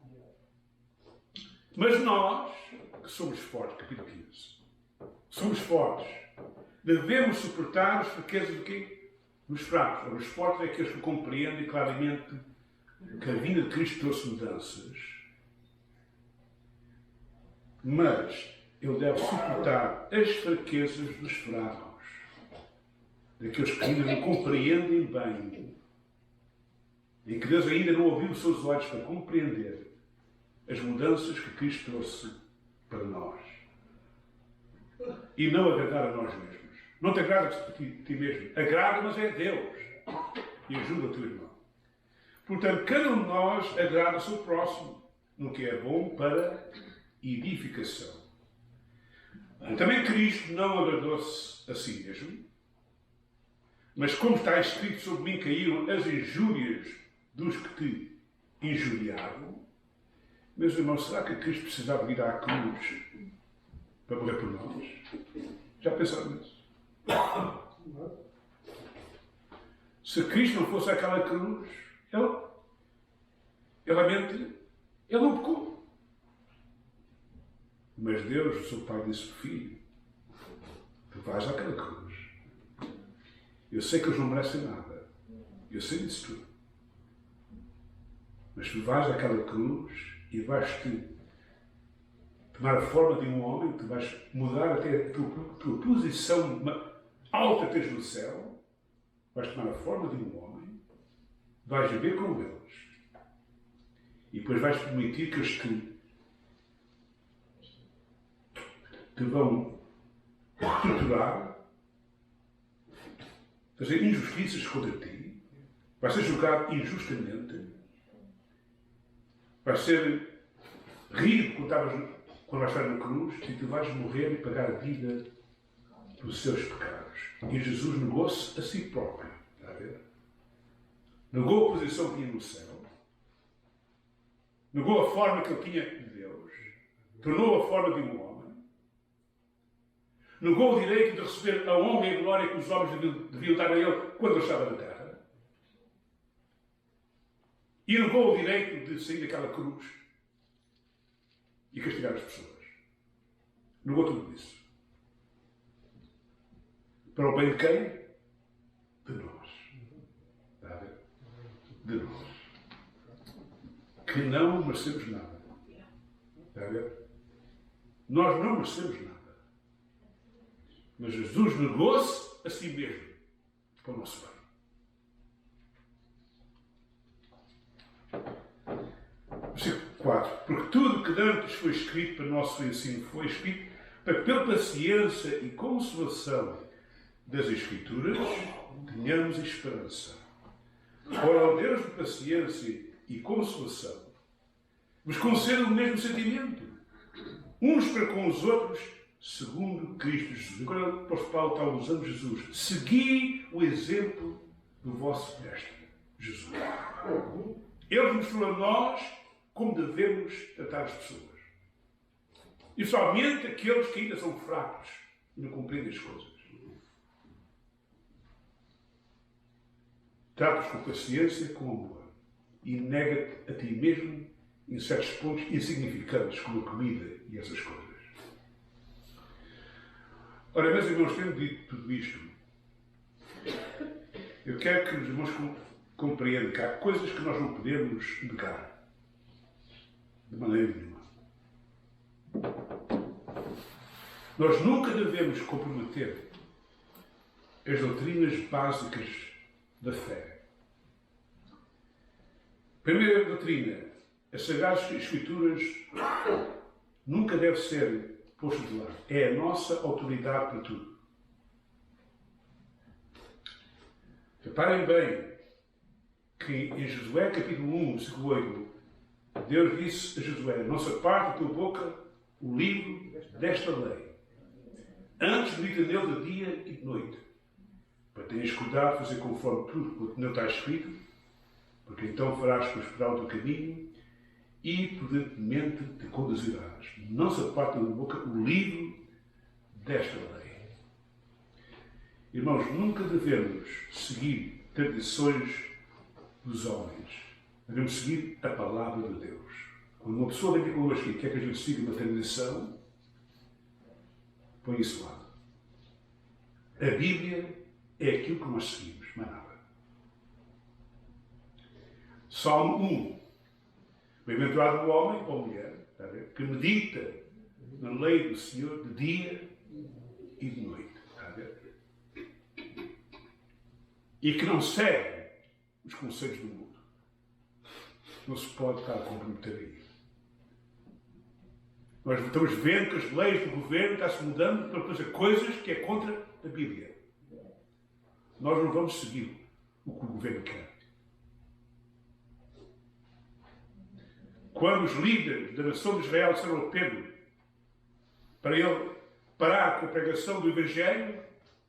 Mas nós, que somos fortes, capítulo 15, somos fortes, devemos suportar as fraquezas do quê? Dos fracos. Os fortes é aqueles que compreendem claramente que a vinda de Cristo trouxe mudanças. Mas ele deve suportar as fraquezas dos fracos, daqueles que ainda não compreendem bem, e que Deus ainda não abriu os seus olhos para compreender as mudanças que Cristo trouxe para nós. E não agradar a nós mesmos. Não te agrada a ti mesmo. Agrada, mas é Deus. E ajuda o teu irmão. Portanto, cada um de nós agrada o seu próximo, no que é bom para edificação. Também Cristo não agradou-se a si mesmo, mas como está escrito, sobre mim caíram as injúrias dos que te injuriaram. Meus irmãos, será que Cristo precisava ir à cruz para morrer por nós? Já pensaram nisso? Se Cristo não fosse aquela cruz, ele não pecou. Mas Deus, o seu Pai, disse: filho, tu vais àquela cruz. Eu sei que eles não merecem nada. Eu sei disso tudo. Mas tu vais àquela cruz e vais-te tomar a forma de um homem, tu vais mudar até a tua posição alta que tens no céu, vais tomar a forma de um homem, vais viver com eles, e depois vais permitir que eles te vão torturar, fazer injustiças contra ti, vais ser julgado injustamente, vais ser rido quando vais estar na cruz, e tu vais morrer e pagar a vida pelos seus pecados. E Jesus negou-se a si próprio. Está a ver? Negou a posição que tinha no céu. Negou a forma que ele tinha de Deus. Tornou a forma de um homem. Negou o direito de receber a honra e a glória que os homens deviam dar a ele quando ele estava na terra. E negou o direito de sair daquela cruz e castigar as pessoas. Negou tudo isso. Para o bem de quem? De nós. Está a ver? De nós. Que não merecemos nada. Está a ver? Nós não merecemos nada. Mas Jesus negou-se a si mesmo para o nosso bem. Versículo 4. Porque tudo que antes foi escrito para nosso ensino foi escrito para que, pela paciência e consolação das Escrituras, tenhamos esperança. Ora, ao Deus de paciência e consolação, vos conceda o mesmo sentimento, uns para com os outros, segundo Cristo Jesus. Agora o apóstolo Paulo está usando Jesus. Segui o exemplo do vosso mestre, Jesus. Ele mostrou a nós como devemos tratar as pessoas. E somente aqueles que ainda são fracos e não compreendem as coisas. Trata-os com paciência, com amor. E nega-te a ti mesmo em certos pontos insignificantes, como a comida e essas coisas. Ora, meus irmãos, tendo dito tudo isto, eu quero que os irmãos compreendam que há coisas que nós não podemos negar. De maneira nenhuma. Nós nunca devemos comprometer as doutrinas básicas da fé. Primeira doutrina, as Sagradas Escrituras nunca deve ser posto de lado. É a nossa autoridade para tudo. Reparem bem que em Josué capítulo 1, versículo 8, Deus disse a Josué: não se aparte da tua boca o livro desta lei, antes medita nele de dia e de noite, para teres cuidado de fazer conforme tudo o que não está escrito, porque então farás prosperar o teu caminho e prudentemente te conduzirás. Não se aparte da tua boca o livro desta lei. Irmãos, nunca devemos seguir tradições dos homens. Devemos seguir a palavra de Deus. Quando uma pessoa vem connosco e quer que a gente siga uma tradição, põe isso lá. A Bíblia é aquilo que nós seguimos, mais nada. Salmo 1. Bem-aventurado o homem ou mulher, está a ver, que medita na lei do Senhor de dia e de noite. Está a ver? E que não segue os conselhos do mundo. Não se pode estar a comprometer aí. Nós estamos vendo que as leis do governo estão-se mudando para fazer coisas que é contra a Bíblia. Nós não vamos seguir o que o governo quer. Quando os líderes da nação de Israel disseram a Pedro para ele parar com a pregação do Evangelho,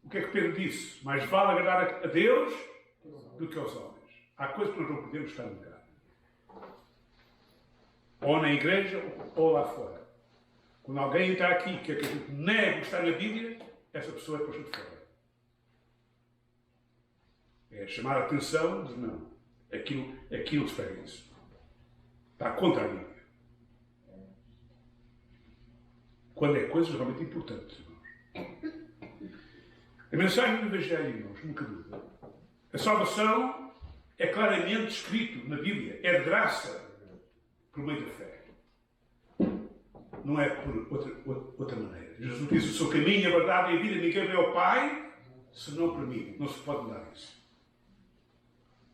o que é que Pedro disse? Mais vale agradar a Deus do que aos homens. Há coisas que nós não podemos estar a negar. Ou na igreja ou lá fora. Quando alguém está aqui e quer que a gente negue o que está na Bíblia, essa pessoa é posta de fora. É chamar a atenção de não. Aquilo espera isso. Está contra a Bíblia. Quando é coisas realmente importantes, irmãos. A mensagem do Evangelho, irmãos, nunca dúvida. A salvação é claramente escrito na Bíblia. É de graça por meio da fé. Não é por outra maneira. Jesus disse: o seu caminho, a verdade e a vida, ninguém vê ao Pai, senão por mim. Não se pode mudar isso.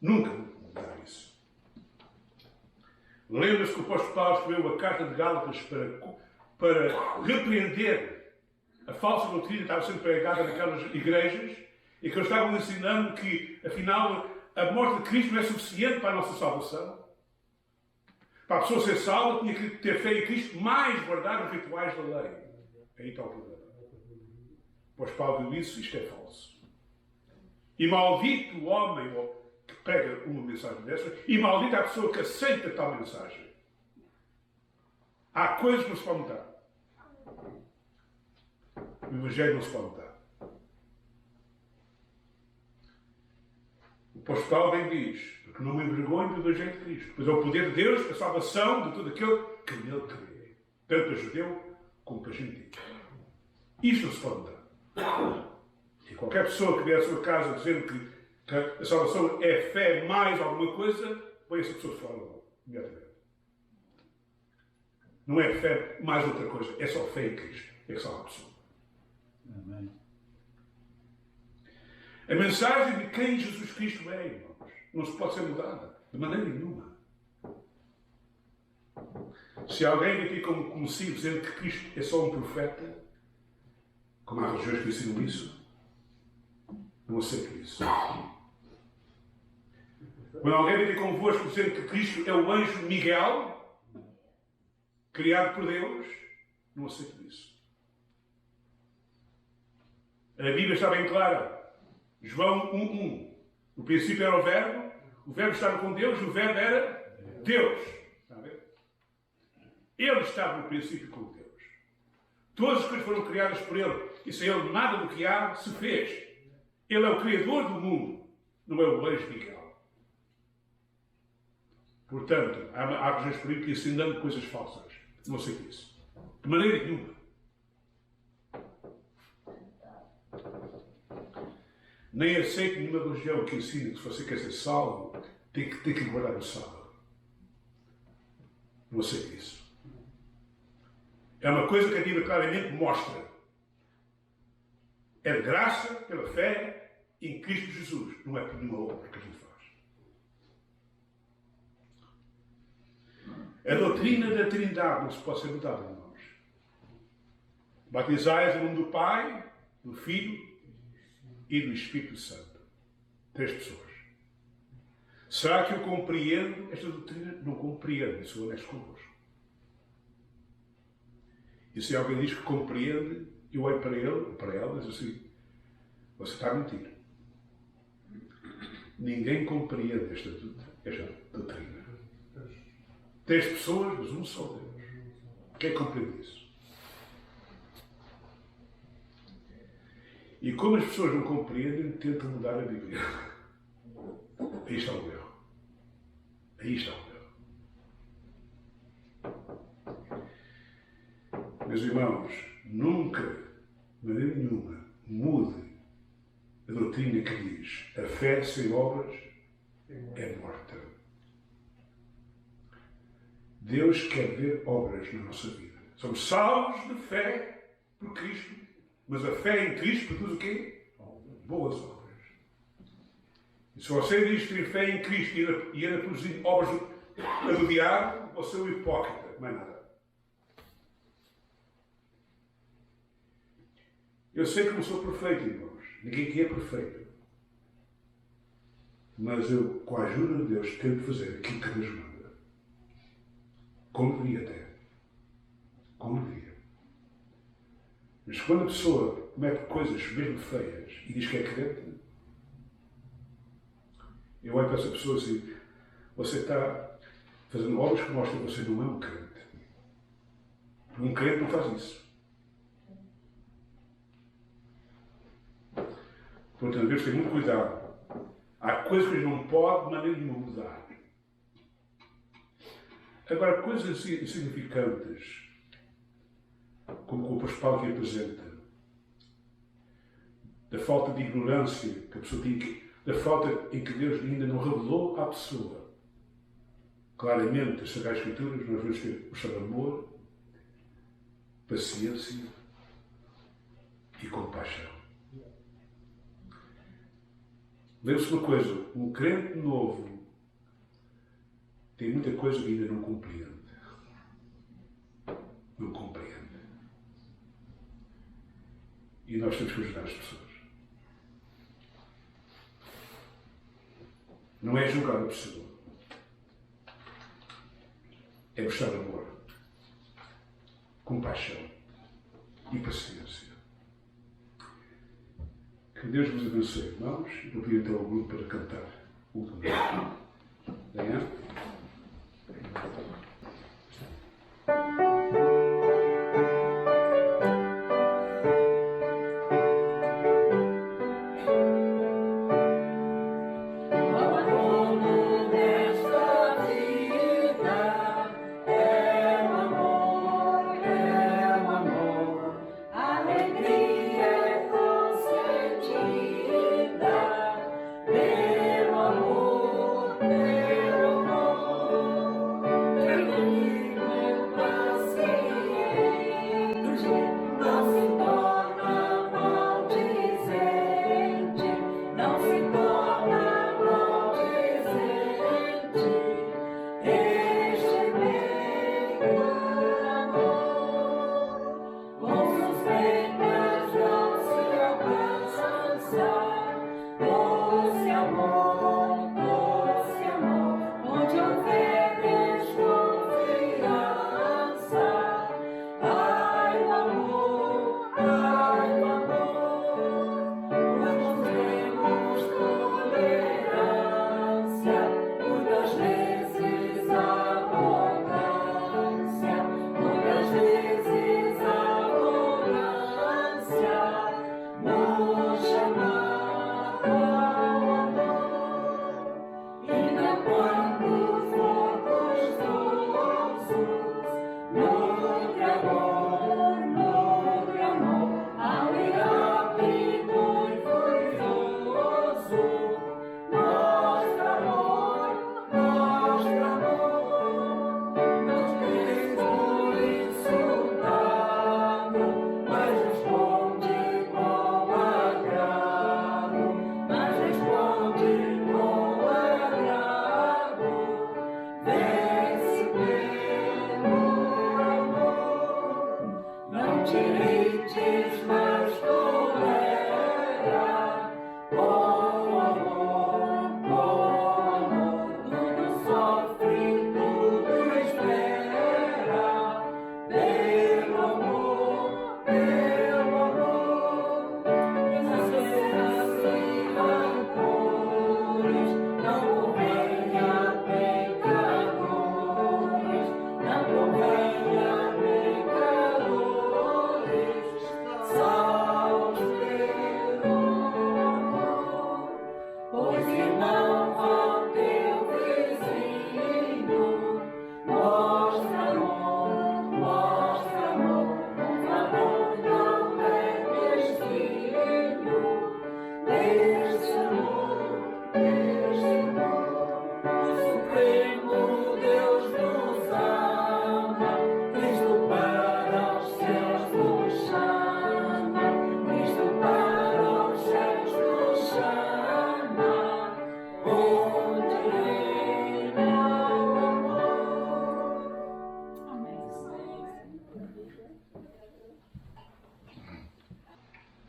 Nunca mudar isso. Lembra-se que o apóstolo Paulo escreveu a carta de Gálatas para repreender a falsa doutrina que estava sendo pregada naquelas igrejas e que eles estavam ensinando que, afinal, a morte de Cristo não é suficiente para a nossa salvação. Para a pessoa ser salva, tinha que ter fé em Cristo, mais guardar os rituais da lei. Aí está o problema. Pois Paulo viu isso, isto é falso. E maldito o homem que prega uma mensagem dessa, e maldita a pessoa que aceita tal mensagem. Há coisas que não se podem mudar. O Evangelho não se pode mudar. O apóstolo Paulo bem diz: porque não me envergonho do Evangelho de Cristo, pois é o poder de Deus, a salvação de todo aquele que nele crê, tanto para judeu como para gentil. Isto não se pode mudar. E qualquer pessoa que vier à sua casa dizendo que a salvação é fé mais alguma coisa, põe essa pessoa fora logo, imediatamente. Não é fé mais outra coisa, é só fé em Cristo. É que salva a pessoa. Amém. A mensagem de quem Jesus Cristo é, irmãos, não se pode ser mudada, de maneira nenhuma. Se alguém vem aqui como se dizendo que Cristo é só um profeta, como há religiões que ensinam isso, não aceito isso. Quando alguém vem aqui convosco dizendo que Cristo é o anjo Miguel, criado por Deus, não aceito isso. A Bíblia está bem clara. João 1:1. No princípio era o verbo estava com Deus, o verbo era Deus. Está a ver? Ele estava no princípio com Deus. Todas as coisas foram criadas por Ele, e sem Ele nada do que há se fez. Ele é o Criador do mundo, não é o anjo Miguel. Portanto, há regiões por aí que ensinam coisas falsas. Não sei disso. De maneira nenhuma. Nem aceito nenhuma religião que ensine que se você quer ser salvo, tem que guardar o sábado. Não aceito isso. É uma coisa que a Bíblia claramente mostra. É de graça, pela fé, em Cristo Jesus. Não é por nenhuma obra que a gente faz. A doutrina da Trindade não se pode ser mudada, irmãos. Batizais em nome do Pai, do Filho e do Espírito Santo. 3 pessoas. Será que eu compreendo esta doutrina? Não compreendo, sou honesto convosco. E se alguém diz que compreende, eu olho para ele, ou para ela, e digo assim: você está a mentir. Ninguém compreende esta doutrina. 3 pessoas, mas um só Deus. Quem compreende isso? E como as pessoas não compreendem, tentam mudar a Bíblia. Aí está o erro. Aí está o meu. Meus irmãos, nunca, de maneira nenhuma, mude a doutrina que diz a fé sem obras é morta. Deus quer ver obras na nossa vida. Somos salvos de fé por Cristo, mas a fé em Cristo produz o quê? Boas obras. E se você diz ter fé em Cristo e ainda produzir obras do diabo, você é um hipócrita, mais nada. Eu sei que não sou perfeito, irmãos. Ninguém aqui é perfeito. Mas eu, com a ajuda de Deus, tento fazer aquilo que Deus manda. Como deveria até. Como deveria. Mas quando a pessoa comete coisas mesmo feias e diz que é crente, eu olho para essa pessoa assim, você está fazendo obras que mostram que você não é um crente. Um crente não faz isso. Portanto, Deus tem muito cuidado. Há coisas que não pode de maneira nenhuma mudar. Agora, coisas insignificantes, como o pastor Paulo aqui apresenta, da falta de ignorância que a pessoa tinha, da falta em que Deus ainda não revelou à pessoa. Claramente, as Sagradas Escrituras, nós vamos ter mostrar amor, paciência e compaixão. Lembre-se uma coisa, um crente novo tem muita coisa que ainda não compreende. Não compreende. E nós temos que ajudar as pessoas. Não é julgar a pessoa. É mostrar amor, compaixão e paciência. Que Deus vos abençoe, irmãos. Eu pedi então ao grupo para cantar o último. Venha. Pelo amor, pelo amor.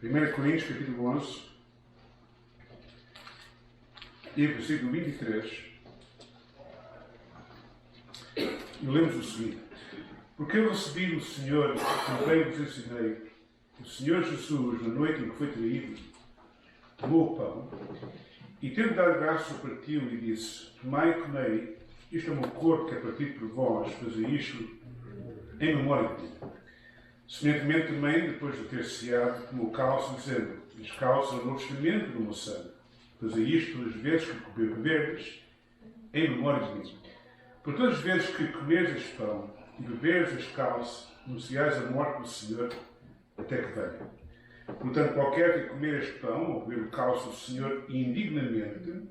1 Coríntios, capítulo 11, e versículo 23, e lemos o seguinte: Porque eu recebi do Senhor, também vos ensinei, o Senhor Jesus, na noite em que foi traído, tomou o pão, e tendo dado graças, partiu e disse: Tomai e comei, isto é o meu corpo que é partido por vós, fazei isto em memória de mim. Semelhantemente também, depois de ter ceado, tomou o cálice, dizendo: Este cálice é o novo testamento do meu sangue. Fazei isto todas as vezes que beberdes, em memória de mim. Por todas as vezes que comeres este pão e beberes este cálice, anunciais a morte do Senhor até que venha. Portanto, qualquer que comer este pão ou beber o cálice do Senhor indignamente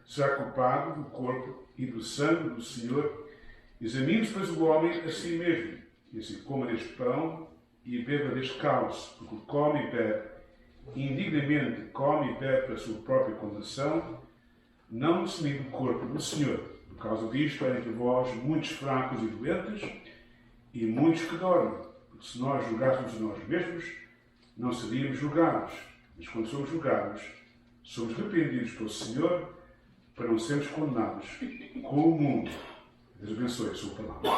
será culpado do corpo e do sangue do Senhor. Examine-se, pois, o homem a si mesmo, e assim coma deste pão e beba deste cálice, porque come e bebe indignamente, come e bebe para a sua própria condenação, não assumindo o corpo do Senhor. Por causa disto, há entre vós muitos fracos e doentes, e muitos que dormem, porque se nós julgássemos a nós mesmos, não seríamos julgados. Mas quando somos julgados, somos repreendidos pelo Senhor, para não sermos condenados com o mundo. Deus abençoe a sua palavra.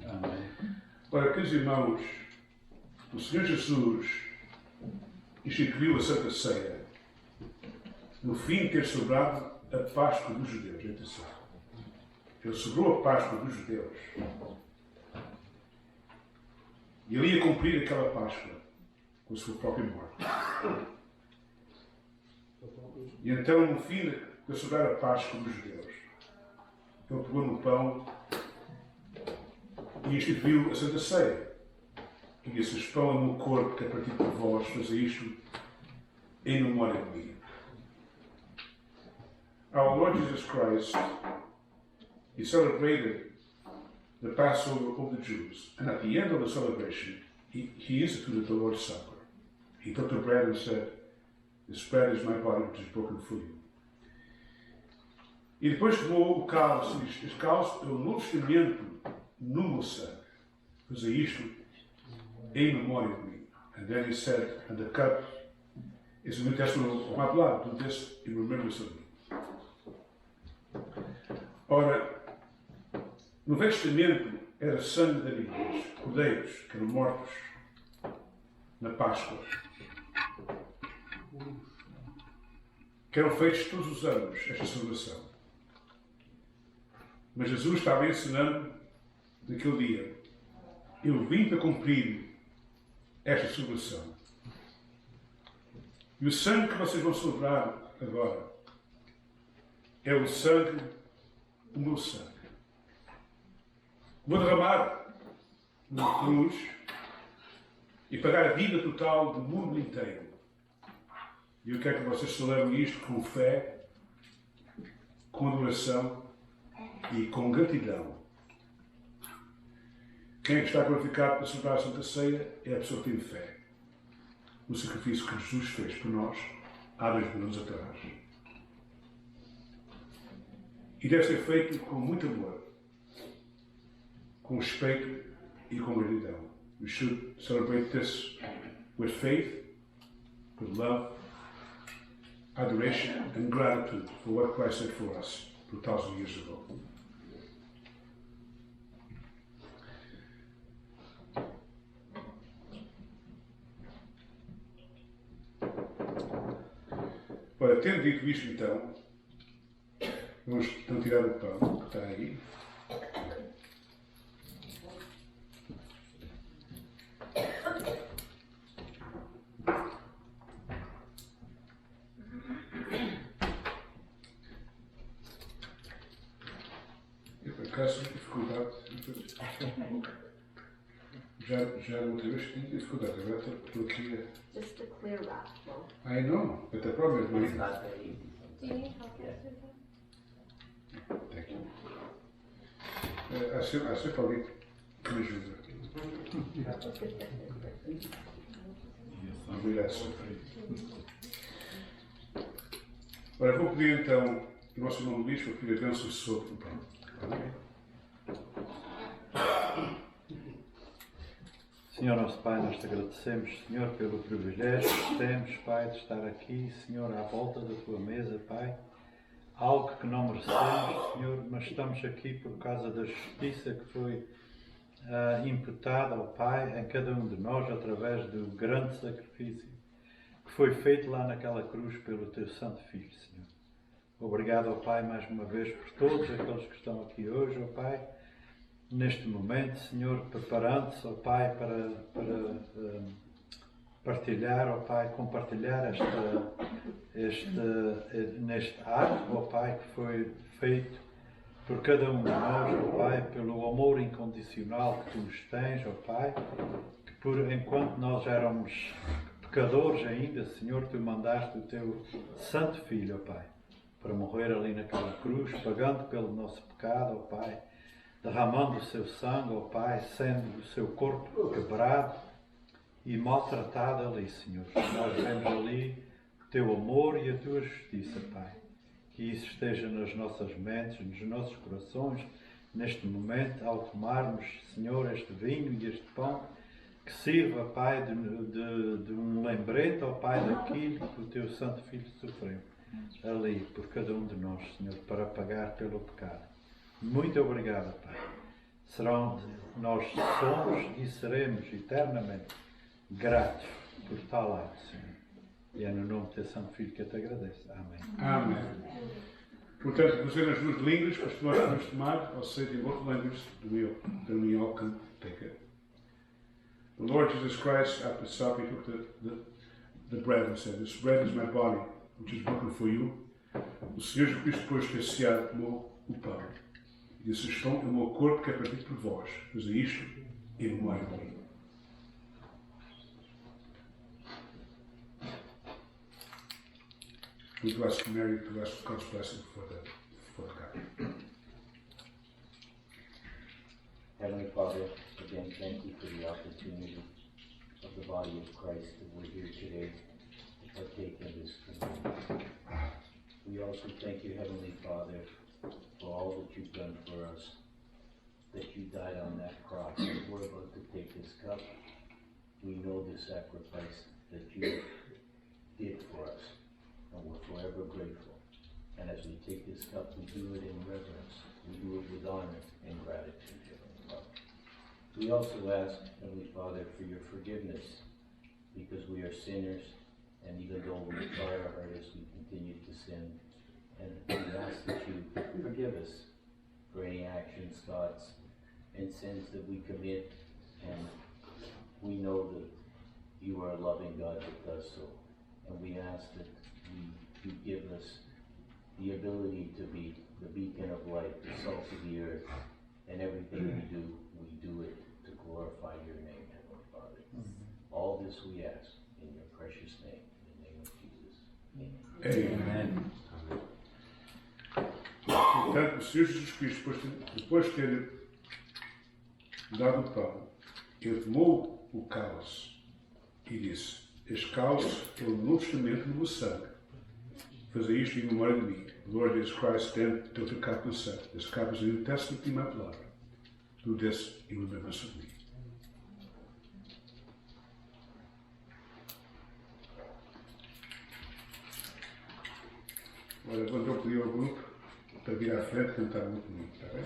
Amém. Ora, queridos irmãos, o Senhor Jesus instituiu a Santa Ceia no fim de ter sobrado a Páscoa dos judeus. Atenção. Ele sobrou a Páscoa dos judeus. E ele ia cumprir aquela Páscoa com a sua própria morte. E então, no fim de sobrar a Páscoa dos judeus, ele pegou no pão e instituiu a Santa Ceia. E disse: Este pão é o meu corpo que é partido por vós, fazei isto em memória de mim. Our Lord Jesus Christ, he celebrated the Passover of the Jews, and at the end of the celebration, he instituted the Lord's Supper. He took the bread and said, This bread is my body which is broken for you. E depois tomou o cálice e disse: Este cálice é o novo testamento no meu sangue. Fazei isto em memória de mim. And then he said, and the cup is the New Testament of my blood. Do this in remembrance of me. Ora, no Velho Testamento era sangue de animais, cordeiros, que eram mortos na Páscoa, que eram feitos todos os anos, esta celebração. Mas Jesus estava ensinando naquele dia: Eu vim para cumprir esta celebração. E o sangue que vocês vão celebrar agora é o sangue, o meu sangue. Vou derramar na cruz e pagar a vida total do mundo inteiro. E eu quero que vocês celebrem isto com fé, com adoração e com gratidão. Quem é que está qualificado para celebrar a Santa Ceia é a pessoa que tem fé no sacrifício que Jesus fez por nós há 2000 anos atrás. E deve ser feito com muito amor, com respeito e com gratidão. We should celebrate this with faith, with love, adoration and gratitude for what Christ did for us 2,000 years ago. Ora, tendo dito isto então, vamos então tirar o pão que está aí. Eu por acaso tive dificuldade. Já não tive dificuldade, agora estou aqui a... Just a clear wrap. I know, but the problem is my... It's not very easy. Do you need help with it? Thank you. Há sempre alguém que me ajuda. Obrigado. Ora, vou pedir então o nosso irmão Luís para pedir a bênção sobre o pão. Senhor nosso Pai, nós te agradecemos, Senhor, pelo privilégio que temos, Pai, de estar aqui, Senhor, à volta da tua mesa, Pai. Algo que não merecemos, Senhor, mas estamos aqui por causa da justiça que foi imputada ao Pai em cada um de nós através do grande sacrifício que foi feito lá naquela cruz pelo teu Santo Filho, Senhor. Obrigado, ó Pai, mais uma vez por todos aqueles que estão aqui hoje, ó Pai, neste momento, Senhor, preparando-se, ó Pai, para partilhar, ó Pai, compartilhar neste ato, ó Pai, que foi feito por cada um de nós, ó Pai, pelo amor incondicional que Tu nos tens, ó Pai, que enquanto nós éramos pecadores ainda, Senhor, Tu mandaste o Teu Santo Filho, ó Pai, para morrer ali naquela cruz, pagando pelo nosso pecado, ó Pai, derramando o Seu sangue, ó Pai, sendo o Seu corpo quebrado e maltratado ali, Senhor. Nós vemos ali o Teu amor e a Tua justiça, Pai. Que isso esteja nas nossas mentes, nos nossos corações, neste momento, ao tomarmos, Senhor, este vinho e este pão, que sirva, Pai, de um lembrete, ó Pai, daquilo que o Teu Santo Filho sofreu ali por cada um de nós, Senhor, para pagar pelo pecado. Muito obrigado, Pai. Nós somos e seremos eternamente gratos por tal ato, Senhor. E é no nome do Teu Santo Filho que eu te agradeço. Amém. Amém. Portanto, você nas duas línguas, as que nós vamos tomar, ou seja, in both languages, then we all can take it. The Lord Jesus Christ, after supper, he took the bread and said, "This bread is my body, which is broken for you." O Senhor Jesus Cristo, depois de ter ceado, tomou o pão. E disse: "Este pão é o meu corpo que é partido por vós. Mas é isto em memória de mim." We bless Mary to bless God's blessing for the cup. Heavenly Father, again, thank you for the opportunity of the body of Christ that we're here today to partake in this communion. We also thank you, Heavenly Father, for all that you've done for us, that you died on that cross. As we're about to take this cup, we know the sacrifice that you did for us, and we're forever grateful. And as we take this cup, we do it in reverence. We do it with honor and gratitude, Heavenly Father. We also ask, Heavenly Father, for your forgiveness, because we are sinners, and even though we try our hardest, we continue to sin. And we ask that you forgive us for any actions, thoughts, and sins that we commit. And we know that you are a loving God that does so. And we ask that you give us the ability to be the beacon of light, the salt of the earth, and everything we do it to glorify your name, Heavenly Father. All this we ask in your precious name, in the name of Jesus. Amen. Amen. Portanto, o Senhor Jesus Cristo, depois de ter dado o pão, ele tomou o cálice e disse: "Este cálice é o novo testamento no meu sangue. Fazei isto em memória de mim." The Lord Jesus Christ then took the cup and said, "This cup is the New Testament in my blood. Do this in remembrance of me." Agora vou pedir ao grupo para vir à frente cantar muito bonito, está bem?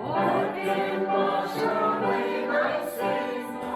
What can wash away my sins?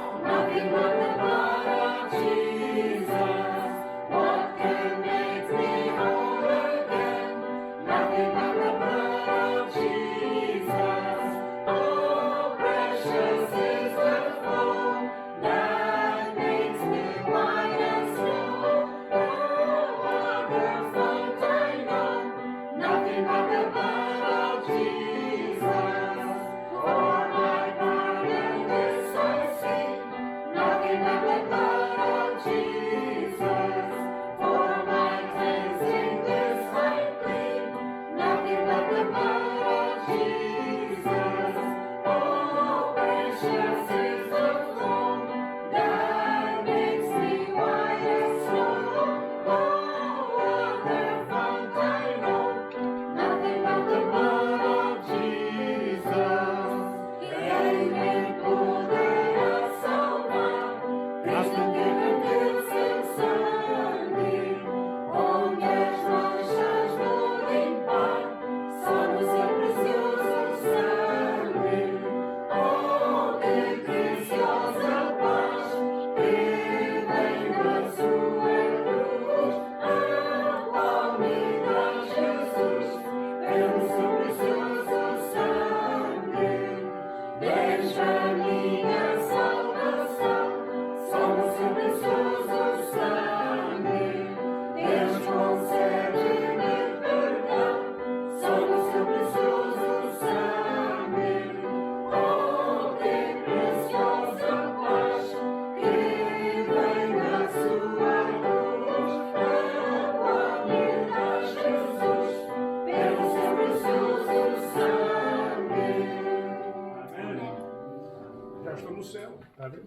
Já estou no céu, está a ver?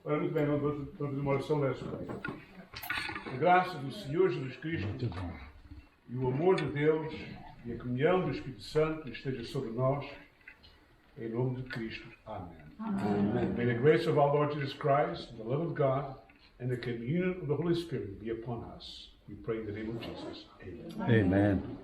Ora, muito bem, vamos fazer uma oração nessa manhã. A graça do Senhor Jesus Cristo e o amor de Deus e a comunhão do Espírito Santo esteja sobre nós, em nome de Cristo. Amém. Amen. May the grace of our Lord Jesus Christ, the love of God, and the communion of the Holy Spirit be upon us. We pray in the name of Jesus. Amen. Amen.